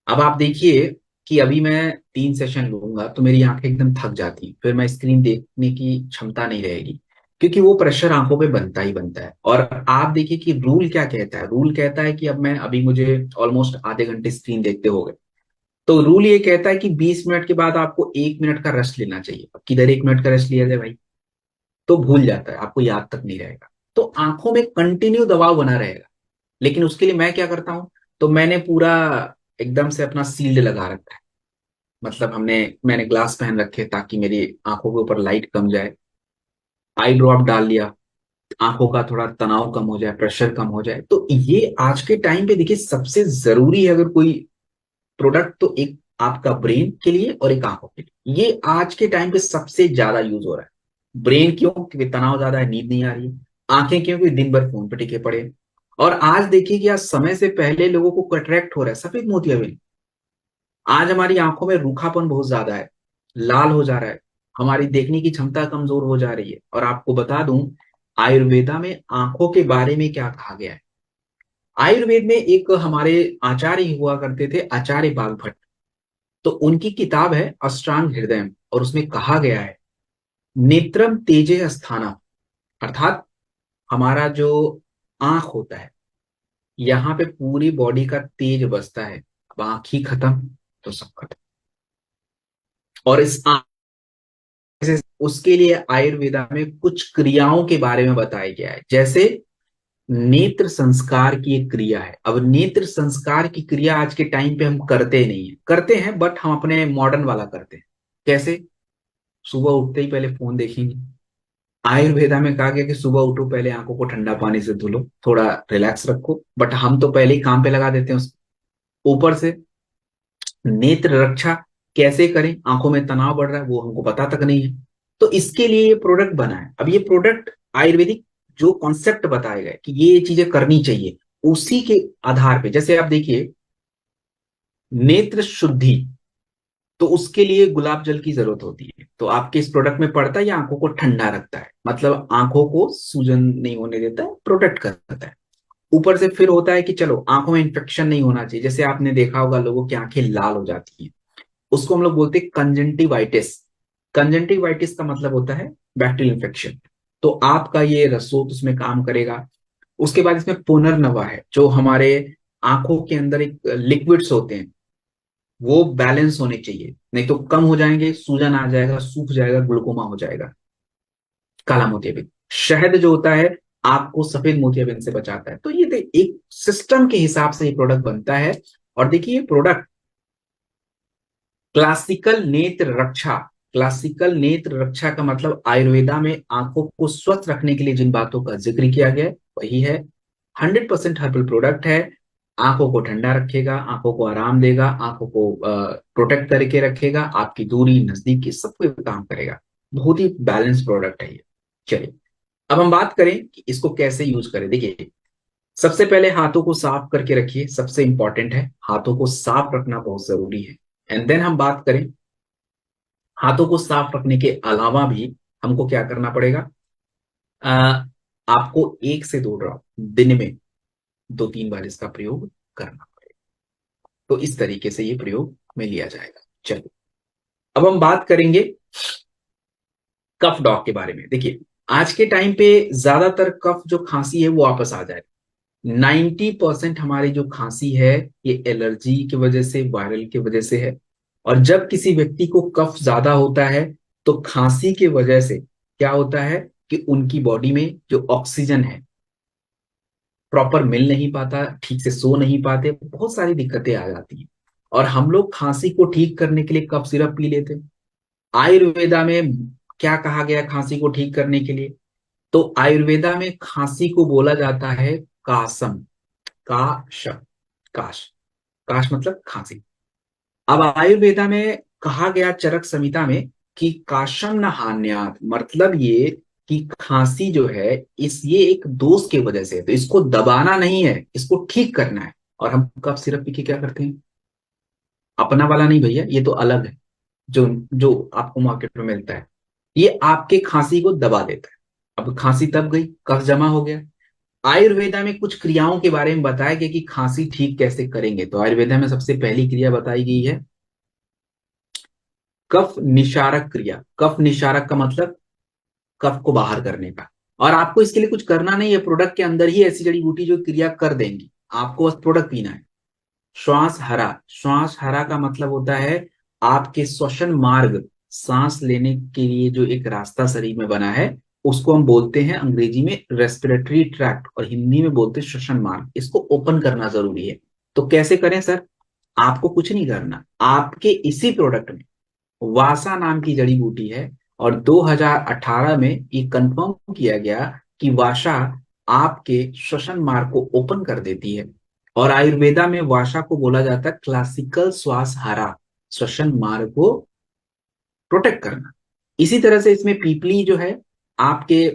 अब आप देखिए कि अभी मैं 3 सेशन लूंगा तो मेरी आंखें एकदम थक जाती, फिर मैं स्क्रीन देखने की क्षमता नहीं रहेगी, क्योंकि वो प्रेशर आंखों पे बनता ही बनता है। और आप देखिए कि रूल क्या कहता है। रूल कहता है कि अब मैं अभी मुझे ऑलमोस्ट आधे घंटे स्क्रीन देखते हो गए, तो रूल ये कहता है कि 20 मिनट के बाद आपको 1 मिनट का रेस्ट लेना चाहिए। अब किधर 1 मिनट का रेस्ट लिया जाए भाई, तो भूल जाता है, आपको याद तक नहीं रहेगा। तो आंखों में कंटिन्यू दबाव बना रहेगा। लेकिन उसके लिए मैं क्या करता हूं, तो मैंने पूरा एकदम से अपना सील्ड लगा रखा है। मतलब मैंने ग्लास पहन रखे ताकि मेरी आंखों के ऊपर लाइट कम जाए। आई ड्रॉप डाल लिया, आंखों का थोड़ा तनाव कम हो जाए, प्रेशर कम हो जाए। तो ये आज के टाइम पे देखिए सबसे जरूरी है अगर कोई प्रोडक्ट, तो एक आपका ब्रेन के लिए और एक आंखों के लिए। ये आज के टाइम पे सबसे ज्यादा यूज हो रहा है। ब्रेन क्यों? क्योंकि तनाव ज्यादा है, नींद नहीं आ रही है। आंखें क्यों? क्योंकि दिन भर फोन पे टिके पड़े हैं। और आज देखिए कि आज समय से पहले लोगों को कटरैक्ट हो रहा है, सफेद मोतियाबिंद। आज हमारी आंखों में रूखापन बहुत ज्यादा है, लाल हो जा रहा है, हमारी देखने की क्षमता कमजोर हो जा रही है। और आपको बता दूं, आयुर्वेदा में आंखों के बारे में क्या कहा गया है। आयुर्वेद में एक हमारे आचार्य हुआ करते थे, आचार्य बागभट्ट। तो उनकी किताब है अष्टांग हृदय, और उसमें कहा गया है नेत्रम तेजे स्थाना, अर्थात हमारा जो आंख होता है, यहाँ पे पूरी बॉडी का तेज बसता है। अब आंख ही खत्म तो सब खत्म। और इस आंख से, उसके लिए आयुर्वेदा में कुछ क्रियाओं के बारे में बताया गया है। जैसे नेत्र संस्कार की एक क्रिया है। अब नेत्र संस्कार की क्रिया आज के टाइम पे हम करते नहीं है, करते हैं बट हम अपने मॉडर्न वाला करते हैं। कैसे? सुबह उठते ही पहले फोन देखेंगे। आयुर्वेदा में कहा गया कि सुबह उठो, पहले आंखों को ठंडा पानी से धुलो, थोड़ा रिलैक्स रखो, बट हम तो पहले ही काम पे लगा देते हैं उसको। ऊपर से नेत्र रक्षा कैसे करें, आंखों में तनाव बढ़ रहा है वो हमको पता तक नहीं है। तो इसके लिए ये प्रोडक्ट बना है। अब ये प्रोडक्ट आयुर्वेदिक जो कॉन्सेप्ट बताए गए कि ये चीजें करनी चाहिए, उसी के आधार पे, जैसे आप देखिए नेत्र शुद्धि, तो उसके लिए गुलाब जल की जरूरत होती है। तो आपके इस प्रोडक्ट में पड़ता है, या आंखों को ठंडा रखता है, मतलब आंखों को सूजन नहीं होने देता है, प्रोटेक्ट करता है। ऊपर से फिर होता है कि चलो आंखों में इंफेक्शन नहीं होना चाहिए। जैसे आपने देखा होगा लोगों की आंखें लाल हो जाती हैं, उसको हम लोग बोलते हैं कंजंटिवाइटिस। कंजंटिवाइटिस का मतलब होता है बैक्टीरियल इन्फेक्शन। तो आपका ये रसोट उसमें काम करेगा। उसके बाद इसमें पुनर्नवा है, जो हमारे आंखों के अंदर एक लिक्विड्स होते हैं, वो बैलेंस होने चाहिए, नहीं तो कम हो जाएंगे, सूजन आ जाएगा, सूख जाएगा, ग्लूकोमा हो जाएगा। काला मोतियाबिंद, शहद जो होता है आपको सफेद मोतियाबिंद से बचाता है। तो ये एक सिस्टम के हिसाब से ये प्रोडक्ट बनता है। और देखिए ये प्रोडक्ट क्लासिकल नेत्र रक्षा, क्लासिकल नेत्र रक्षा का मतलब आयुर्वेदा में आंखों को स्वस्थ रखने के लिए जिन बातों का जिक्र किया गया है वही है। 100% हर्बल प्रोडक्ट है। आंखों को ठंडा रखेगा, आंखों को आराम देगा, आंखों को प्रोटेक्ट करके रखेगा, आपकी दूरी नजदीकी सब कोई काम करेगा। बहुत ही बैलेंस प्रोडक्ट है ये। चलिए, अब हम बात करें कि इसको कैसे यूज करें। देखिए, सबसे पहले हाथों को साफ करके रखिए, सबसे इंपॉर्टेंट है, हाथों को साफ रखना बहुत जरूरी है। एंड देन हम बात करें, हाथों को साफ रखने के अलावा भी हमको क्या करना पड़ेगा। आ, आपको 1 से 2 ड्रॉप दिन में 2-3 बार इसका प्रयोग करना पड़ेगा। तो इस तरीके से ये प्रयोग में लिया जाएगा। चलिए, अब हम बात करेंगे कफ डॉग के बारे में। देखिए, आज के टाइम पे ज्यादातर कफ जो खांसी है वो वापस आ जाए। 90% हमारी जो खांसी है ये एलर्जी की वजह से, वायरल की वजह से है। और जब किसी व्यक्ति को कफ ज्यादा होता है तो खांसी की वजह से क्या होता है कि उनकी बॉडी में जो ऑक्सीजन है प्रॉपर मिल नहीं पाता, ठीक से सो नहीं पाते, बहुत सारी दिक्कतें आ जाती हैं। और हम लोग खांसी को ठीक करने के लिए कफ सिरप पी लेते हैं। आयुर्वेदा में क्या कहा गया खांसी को ठीक करने के लिए? तो आयुर्वेदा में खांसी को बोला जाता है कासम। काश, काश, काश मतलब खांसी। अब आयुर्वेदा में कहा गया चरक संहिता में कि काशम न हान्यात, मतलब ये कि खांसी जो है इस ये एक दोष की वजह से है, तो इसको दबाना नहीं है, इसको ठीक करना है। और हम कफ सिरप पी के क्या करते हैं? अपना वाला नहीं भैया, ये तो अलग है, जो जो आपको मार्केट में मिलता है। ये आपके खांसी को दबा देता है। अब खांसी तब गई, कफ जमा हो गया। आयुर्वेदा में कुछ क्रियाओं के बारे में बताया गया कि खांसी ठीक कैसे करेंगे। तो आयुर्वेदा में सबसे पहली क्रिया बताई गई है कफ निशारक क्रिया। कफ निशारक का मतलब कफ को बाहर करने का। और आपको इसके लिए कुछ करना नहीं है, प्रोडक्ट के अंदर ही ऐसी जड़ी बूटी जो क्रिया कर देंगी, आपको बस प्रोडक्ट पीना है। श्वास हरा, श्वास हरा का मतलब होता है आपके श्वसन मार्ग, सांस लेने के लिए जो एक रास्ता शरीर में बना है उसको हम बोलते हैं अंग्रेजी में रेस्पिरेटरी ट्रैक्ट और हिंदी में बोलते हैं श्वसन मार्ग। इसको ओपन करना जरूरी है। तो कैसे करें सर? आपको कुछ नहीं करना, आपके इसी प्रोडक्ट में वासा नाम की जड़ी बूटी है। और 2018 में ये कंफर्म किया गया कि वासा आपके श्वसन मार्ग को ओपन कर देती है। और आयुर्वेदा में वासा को बोला जाता है क्लासिकल श्वास हरा, श्वसन मार्ग को प्रोटेक्ट करना। इसी तरह से इसमें पीपली जो है आपके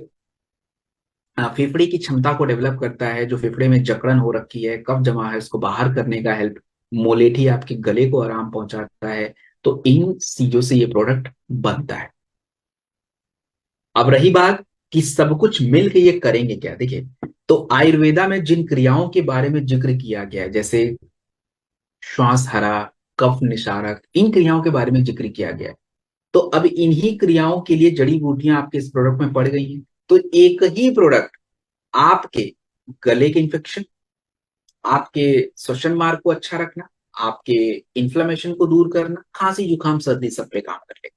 फेफड़े की क्षमता को डेवलप करता है। जो फेफड़े में जकड़न हो रखी है, कफ जमा है, उसको बाहर करने का हेल्प। मोलेठी आपके गले को आराम पहुंचाता है। तो इन चीजों से ये प्रोडक्ट बनता है। अब रही बात कि सब कुछ मिल के ये करेंगे क्या। देखिए, तो आयुर्वेदा में जिन क्रियाओं के बारे में जिक्र किया गया है, जैसे श्वास हरा, कफ निशारक, इन क्रियाओं के बारे में जिक्र किया गया है। तो अब इन्हीं क्रियाओं के लिए जड़ी बूटियां आपके इस प्रोडक्ट में पड़ गई हैं। तो एक ही प्रोडक्ट आपके गले के इंफेक्शन, आपके श्वसन मार्ग को अच्छा रखना, आपके इन्फ्लेमेशन को दूर करना, खांसी जुकाम सर्दी सब पे काम कर लेगा।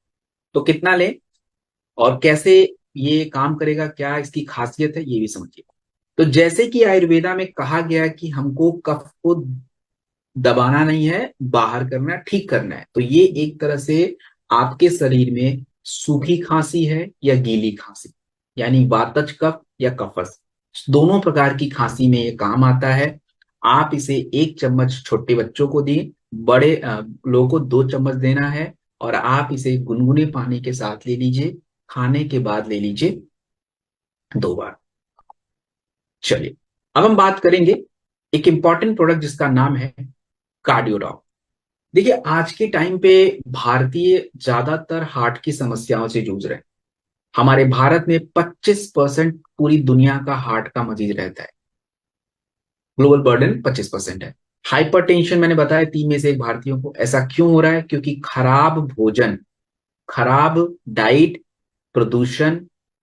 तो कितना ले और कैसे ये काम करेगा, क्या इसकी खासियत है, ये भी समझिए। तो जैसे कि आयुर्वेदा में कहा गया कि हमको कफ को दबाना नहीं है, बाहर करना है, ठीक करना है। तो ये एक तरह से आपके शरीर में सूखी खांसी है या गीली खांसी, यानी वातज कफ या कफस, दोनों प्रकार की खांसी में ये काम आता है। आप इसे 1 चम्मच छोटे बच्चों को दिए, बड़े लोगों को 2 चम्मच देना है। और आप इसे गुनगुने पानी के साथ ले लीजिए, खाने के बाद ले लीजिए 2 बार। चलिए, अब हम बात करेंगे एक इंपॉर्टेंट प्रोडक्ट जिसका नाम है कार्डियोडॉक। देखिए, आज के टाइम पे भारतीय ज्यादातर हार्ट की समस्याओं से जूझ रहे हैं। हमारे भारत में 25% पूरी दुनिया का हार्ट का मरीज रहता है। ग्लोबल बर्डन 25% है। हाइपरटेंशन मैंने बताया 3 में से 1 भारतीयों को। ऐसा क्यों हो रहा है? क्योंकि खराब भोजन, खराब डाइट, प्रदूषण,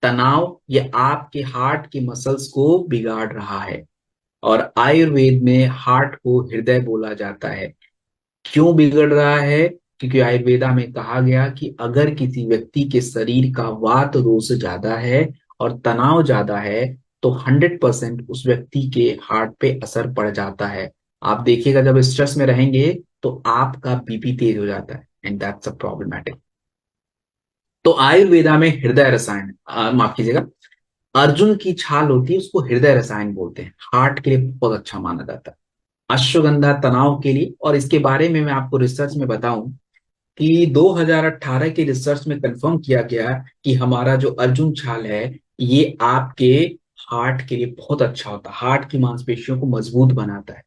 तनाव, ये आपके हार्ट के मसल्स को बिगाड़ रहा है। और आयुर्वेद में हार्ट को हृदय बोला जाता है। क्यों बिगड़ रहा है? क्योंकि आयुर्वेदा में कहा गया कि अगर किसी व्यक्ति के शरीर का वात दोष ज्यादा है और तनाव ज्यादा है तो 100% उस व्यक्ति के हार्ट पे असर पड़ जाता है। आप देखिएगा, जब स्ट्रेस में रहेंगे तो आपका बीपी तेज हो जाता है, एंड दैट्स अ प्रॉब्लमैटिक। तो आयुर्वेदा में हृदय रसायन, माफ कीजिएगा, अर्जुन की छाल होती है उसको हृदय रसायन बोलते हैं, हार्ट के लिए बहुत अच्छा माना जाता है। अश्वगंधा तनाव के लिए, और इसके बारे में मैं आपको रिसर्च में बताऊं कि 2018 के रिसर्च में कंफर्म किया गया कि हमारा जो अर्जुन छाल है ये आपके हार्ट के लिए बहुत अच्छा होता है, हार्ट की मांसपेशियों को मजबूत बनाता है।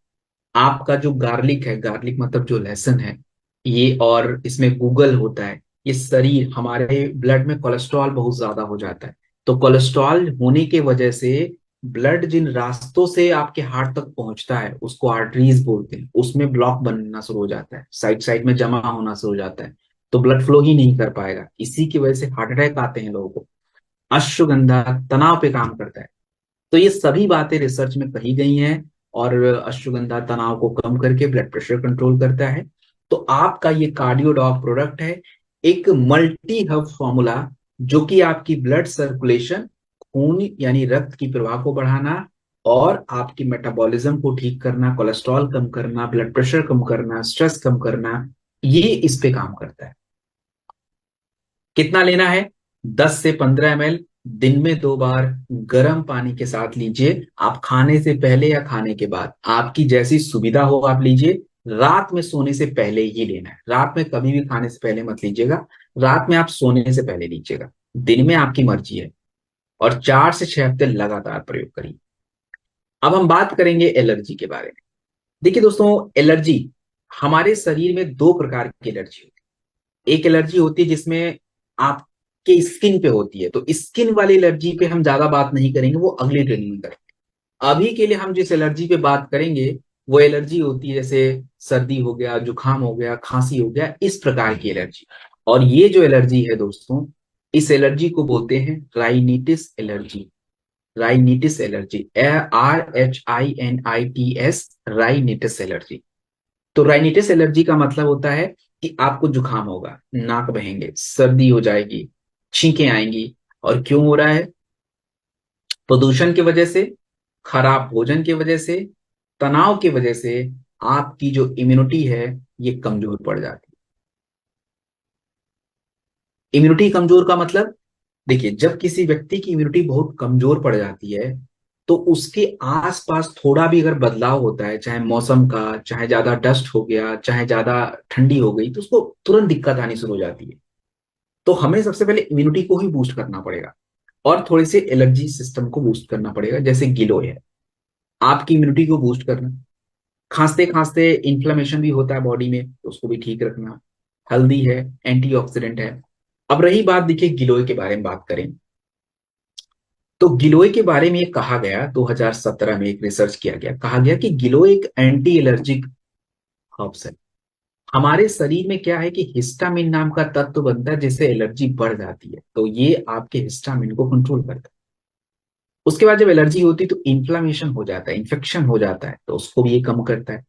आपका जो गार्लिक है, गार्लिक मतलब जो लहसुन है ये, और इसमें गूगल होता है, ये शरीर हमारे ब्लड में कोलेस्ट्रॉल बहुत ज्यादा हो जाता है। तो कोलेस्ट्रॉल होने के वजह से ब्लड जिन रास्तों से आपके हार्ट तक पहुंचता है उसको आर्टरीज बोलते हैं, उसमें ब्लॉक बनना शुरू हो जाता है, साइड साइड में जमा होना शुरू हो जाता है, तो ब्लड फ्लो ही नहीं कर पाएगा, इसी की वजह से हार्ट अटैक आते हैं लोगों को। अश्वगंधा तनाव पे काम करता है। तो ये सभी बातें रिसर्च में कही गई हैं। और अश्वगंधा तनाव को कम करके ब्लड प्रेशर कंट्रोल करता है। तो आपका ये कार्डियोडॉक प्रोडक्ट है, एक मल्टी हब फॉर्मूला, जो कि आपकी ब्लड सर्कुलेशन, खून यानी रक्त की प्रवाह को बढ़ाना, और आपकी मेटाबॉलिज्म को ठीक करना, कोलेस्ट्रॉल कम करना, ब्लड प्रेशर कम करना, स्ट्रेस कम करना, ये इस पे काम करता है। कितना लेना है? 10 से 15 ml, दिन में 2 बार, गर्म पानी के साथ लीजिए। आप खाने से पहले या खाने के बाद, आपकी जैसी सुविधा हो आप लीजिए। रात में सोने से पहले ही लेना है, रात में कभी भी खाने से पहले मत लीजिएगा, रात में आप सोने से पहले लीजिएगा। दिन में आपकी मर्जी है। और 4 से 6 हफ्ते लगातार प्रयोग करिए। अब हम बात करेंगे एलर्जी के बारे में। देखिए दोस्तों, एलर्जी, हमारे शरीर में 2 प्रकार की एलर्जी होती है। एक एलर्जी होती है जिसमें आपके स्किन पे होती है, तो स्किन वाली एलर्जी पे हम ज्यादा बात नहीं करेंगे, वो अगली ट्रेनिंग में करेंगे। अभी के लिए हम जिस एलर्जी पे बात करेंगे वो एलर्जी होती है जैसे सर्दी हो गया, जुकाम हो गया, खांसी हो गया, इस प्रकार की एलर्जी। और ये जो एलर्जी है दोस्तों, इस एलर्जी को बोलते हैं rhinitis allergy. Rhinitis allergy, RHINITS, rhinitis allergy. तो राइनिटिस एलर्जी का मतलब होता है कि आपको जुकाम होगा, नाक बहेंगे, सर्दी हो जाएगी, छींकें आएंगी। और क्यों हो रहा है? प्रदूषण की वजह से, खराब भोजन की वजह से, तनाव की वजह से आपकी जो इम्यूनिटी है ये कमजोर पड़ जाती है। इम्यूनिटी कमजोर का मतलब, देखिए जब किसी व्यक्ति की इम्यूनिटी बहुत कमजोर पड़ जाती है तो उसके आसपास थोड़ा भी अगर बदलाव होता है, चाहे मौसम का, चाहे ज्यादा डस्ट हो गया, चाहे ज्यादा ठंडी हो गई, तो उसको तुरंत दिक्कत आनी शुरू हो जाती है। तो हमें सबसे पहले इम्यूनिटी को ही बूस्ट करना पड़ेगा, और थोड़े से एलर्जी सिस्टम को बूस्ट करना पड़ेगा, जैसे गिलोय है, आपकी इम्यूनिटी को बूस्ट करना। खांसते खांसते इन्फ्लेमेशन भी होता है बॉडी में, तो उसको भी ठीक रखना। हल्दी है, एंटीऑक्सीडेंट है। अब रही बात, देखिए गिलोय के बारे में बात करें, तो गिलोय के बारे में ये कहा गया, 2017 में एक रिसर्च किया गया, कहा गया कि गिलोय एक एंटी एलर्जिक हर्ब्स है। हमारे शरीर में क्या है कि हिस्टामिन नाम का तत्व बनता है जिससे एलर्जी बढ़ जाती है, तो ये आपके हिस्टामिन को कंट्रोल करता है। उसके बाद जब एलर्जी होती है तो इन्फ्लामेशन हो जाता है, इन्फेक्शन हो जाता है, तो उसको भी ये कम करता है।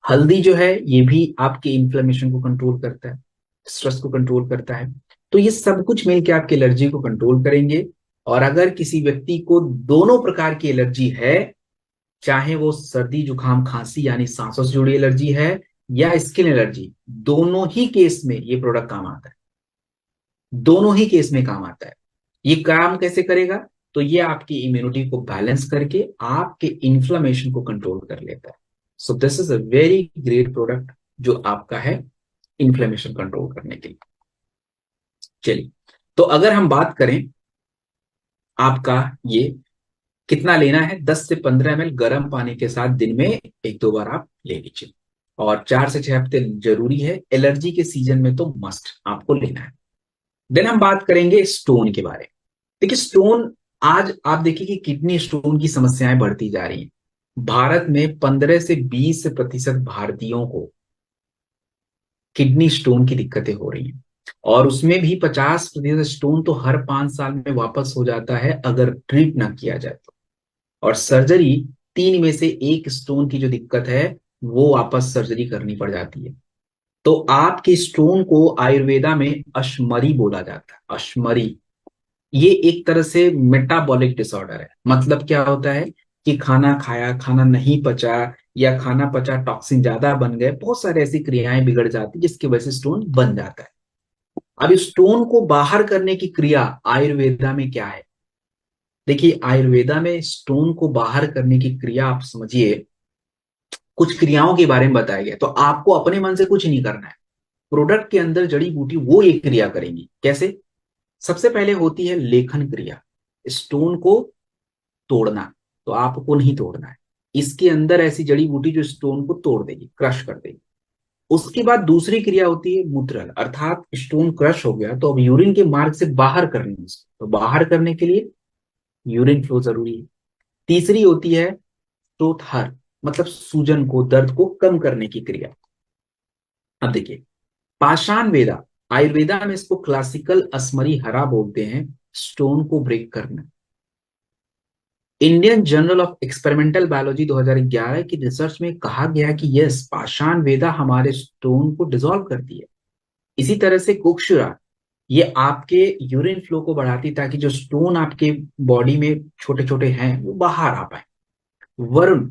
हल्दी जो है ये भी आपके इन्फ्लेमेशन को कंट्रोल करता है, स्ट्रेस को कंट्रोल करता है। तो ये सब कुछ मिलकर आपकी एलर्जी को कंट्रोल करेंगे। और अगर किसी व्यक्ति को दोनों प्रकार की एलर्जी है, चाहे वो सर्दी जुकाम खांसी यानी सांसों से जुड़ी एलर्जी है या स्किन एलर्जी, दोनों ही केस में ये प्रोडक्ट काम आता है। दोनों ही केस में काम आता है। ये काम कैसे करेगा? तो ये आपकी इम्यूनिटी को बैलेंस करके आपके इन्फ्लेमेशन को कंट्रोल कर लेता है। So this is a very great product जो आपका है इन्फ्लेमेशन कंट्रोल करने के लिए। चलिए, तो अगर हम बात करें आपका ये कितना लेना है, 10 से 15 ml गर्म पानी के साथ दिन में 1-2 बार आप ले लीजिए। और 4 से 6 हफ्ते जरूरी है, एलर्जी के सीजन में तो मस्ट आपको लेना है। देन हम बात करेंगे स्टोन के बारे में। देखिए स्टोन, आज आप देखिए कि किडनी स्टोन की समस्याएं बढ़ती जा रही हैं। भारत में 15 से 20% भारतीयों को किडनी स्टोन की दिक्कतें हो रही हैं। और उसमें भी 50% स्टोन तो हर 5 साल में वापस हो जाता है अगर ट्रीट ना किया जाए तो। और सर्जरी, 3 में से 1 स्टोन की जो दिक्कत है वो वापस सर्जरी करनी पड़ जाती है। तो आपके स्टोन को आयुर्वेदा में अश्मरी बोला जाता है, अश्मरी। ये एक तरह से मेटाबॉलिक डिसऑर्डर है। मतलब क्या होता है कि खाना खाया, खाना नहीं पचा, या खाना पचा टॉक्सिन ज्यादा बन गए, बहुत सारी ऐसी क्रियाएं बिगड़ जाती जिसकी वजह से स्टोन बन जाता है। अब इस स्टोन को बाहर करने की क्रिया आयुर्वेदा में क्या है? देखिए, आयुर्वेदा में स्टोन को बाहर करने की क्रिया आप समझिए, कुछ क्रियाओं के बारे में बताया गया, तो आपको अपने मन से कुछ नहीं करना है। प्रोडक्ट के अंदर जड़ी बूटी वो एक क्रिया करेंगी। कैसे? सबसे पहले होती है लेखन क्रिया, स्टोन को तोड़ना। तो आपको नहीं तोड़ना है, इसके अंदर ऐसी जड़ी बूटी जो स्टोन को तोड़ देगी, क्रश कर देगी। उसके बाद दूसरी क्रिया होती है मूत्रल, अर्थात स्टोन क्रश हो गया तो अब यूरिन के मार्ग से बाहर करनी है उसको, तो बाहर करने के लिए यूरिन फ्लो जरूरी है। तीसरी होती है श्रोतहर, मतलब सूजन को, दर्द को कम करने की क्रिया। अब देखिए, पाषाण वेदा, आयुर्वेदा में इसको क्लासिकल असमरी हरा बोलते हैं, स्टोन को ब्रेक करना। Indian journal of experimental biology 2011 की रिसर्च में कहा गया कि यस, पाषाण वेदा हमारे स्टोन को डिसॉल्व करती है। इसी तरह से कोक्षुरा, ये आपके यूरिन फ्लो को बढ़ाती है ताकि जो स्टोन आपके बॉडी में छोटे छोटे हैं वो बाहर आ पाए। वरुण,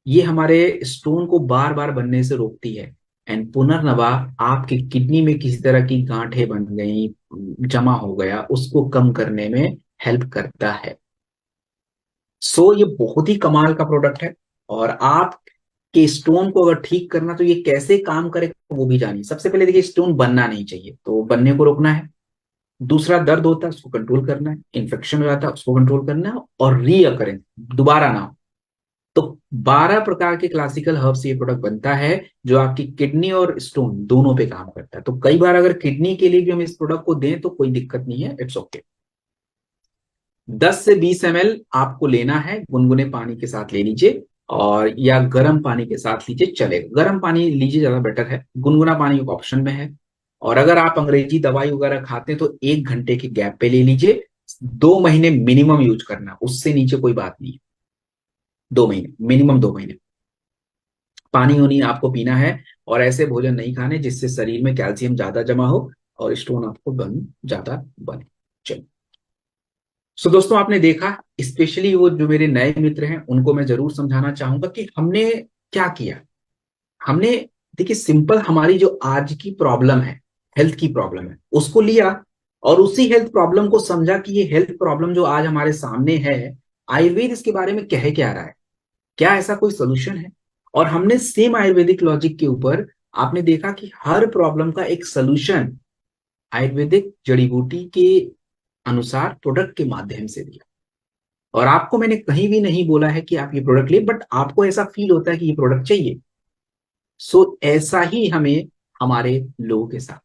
ये हमारे स्टोन को बार बार बनने से रोकती है। एंड पुनर्नवा, आपके किडनी में किसी तरह की गांठें बन गई, जमा हो गया, उसको कम करने में हेल्प करता है। सो ये बहुत ही कमाल का प्रोडक्ट है। और आप के स्टोन को अगर ठीक करना तो ये कैसे काम करेगा वो भी जानिए। सबसे पहले देखिए, स्टोन बनना नहीं चाहिए तो बनने को रोकना है। दूसरा, दर्द होता है उसको कंट्रोल करना है। इन्फेक्शन हो जाता है उसको कंट्रोल करना है। और रीअकरेंस, दोबारा ना हो। तो 12 प्रकार के क्लासिकल हर्ब से ये प्रोडक्ट बनता है, जो आपकी किडनी और स्टोन दोनों पे काम करता है। तो कई बार अगर किडनी के लिए भी हम इस प्रोडक्ट को दें तो कोई दिक्कत नहीं है, इट्स ओके। 10 से 20 ml आपको लेना है, गुनगुने पानी के साथ ले लीजिए, और या गर्म पानी के साथ लीजिए, चलेगा। गर्म पानी लीजिए, ज्यादा बेटर है। गुनगुना पानी एक ऑप्शन में है। और अगर आप अंग्रेजी दवाई वगैरह खाते हैं तो 1 घंटे के गैप पे ले लीजिए। 2 महीने मिनिमम यूज करना, उससे नीचे कोई बात नहीं है। 2 महीने मिनिमम, 2 महीने। पानी उनी आपको पीना है, और ऐसे भोजन नहीं खाने जिससे शरीर में कैल्शियम ज्यादा जमा हो और स्टोन आपको बन ज्यादा बने। चलिए, सो दोस्तों, आपने देखा, स्पेशली वो जो मेरे नए मित्र हैं उनको मैं जरूर समझाना चाहूंगा कि हमने क्या किया। हमने, देखिए, सिंपल हमारी जो आज की प्रॉब्लम है, हेल्थ की प्रॉब्लम है, उसको लिया, और उसी हेल्थ प्रॉब्लम को समझा कि ये हेल्थ प्रॉब्लम जो आज हमारे सामने है, आयुर्वेद इसके बारे में कह क्या रहा है, क्या ऐसा कोई सोल्यूशन है। और हमने सेम आयुर्वेदिक लॉजिक के ऊपर, आपने देखा कि हर प्रॉब्लम का एक सोल्यूशन आयुर्वेदिक जड़ी बूटी के अनुसार प्रोडक्ट के माध्यम से दिया। और आपको मैंने कहीं भी नहीं बोला है कि आप ये प्रोडक्ट ले, बट आपको ऐसा फील होता है कि ये प्रोडक्ट चाहिए। सो ऐसा ही हमें हमारे लोगों के साथ,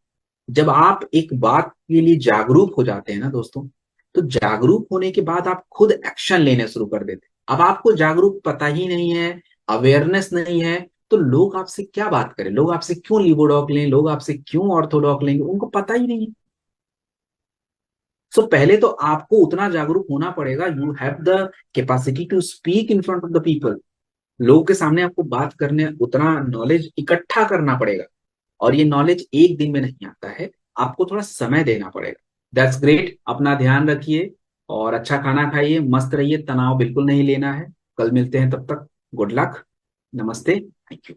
जब आप एक बात के लिए जागरूक हो जाते हैं ना दोस्तों, तो जागरूक होने के बाद आप खुद एक्शन लेने शुरू कर देते हैं। अब आपको जागरूक पता ही नहीं है, अवेयरनेस नहीं है, तो लोग आपसे क्या बात करें, लोग आपसे क्यों लिवोडॉक लें, लोग आपसे क्यों ऑर्थोडॉक लेंगे, उनको पता ही नहीं है। सो पहले तो आपको उतना जागरूक होना पड़ेगा, you have the capacity to speak in front of the people. लोगों के सामने आपको बात करने, उतना नॉलेज इकट्ठा करना पड़ेगा। और ये नॉलेज एक दिन में नहीं आता है, आपको थोड़ा समय देना पड़ेगा। दैट्स ग्रेट, अपना ध्यान रखिए और अच्छा खाना खाइए, मस्त रहिए, तनाव बिल्कुल नहीं लेना है। कल मिलते हैं, तब तक गुड लक, नमस्ते, थैंक यू।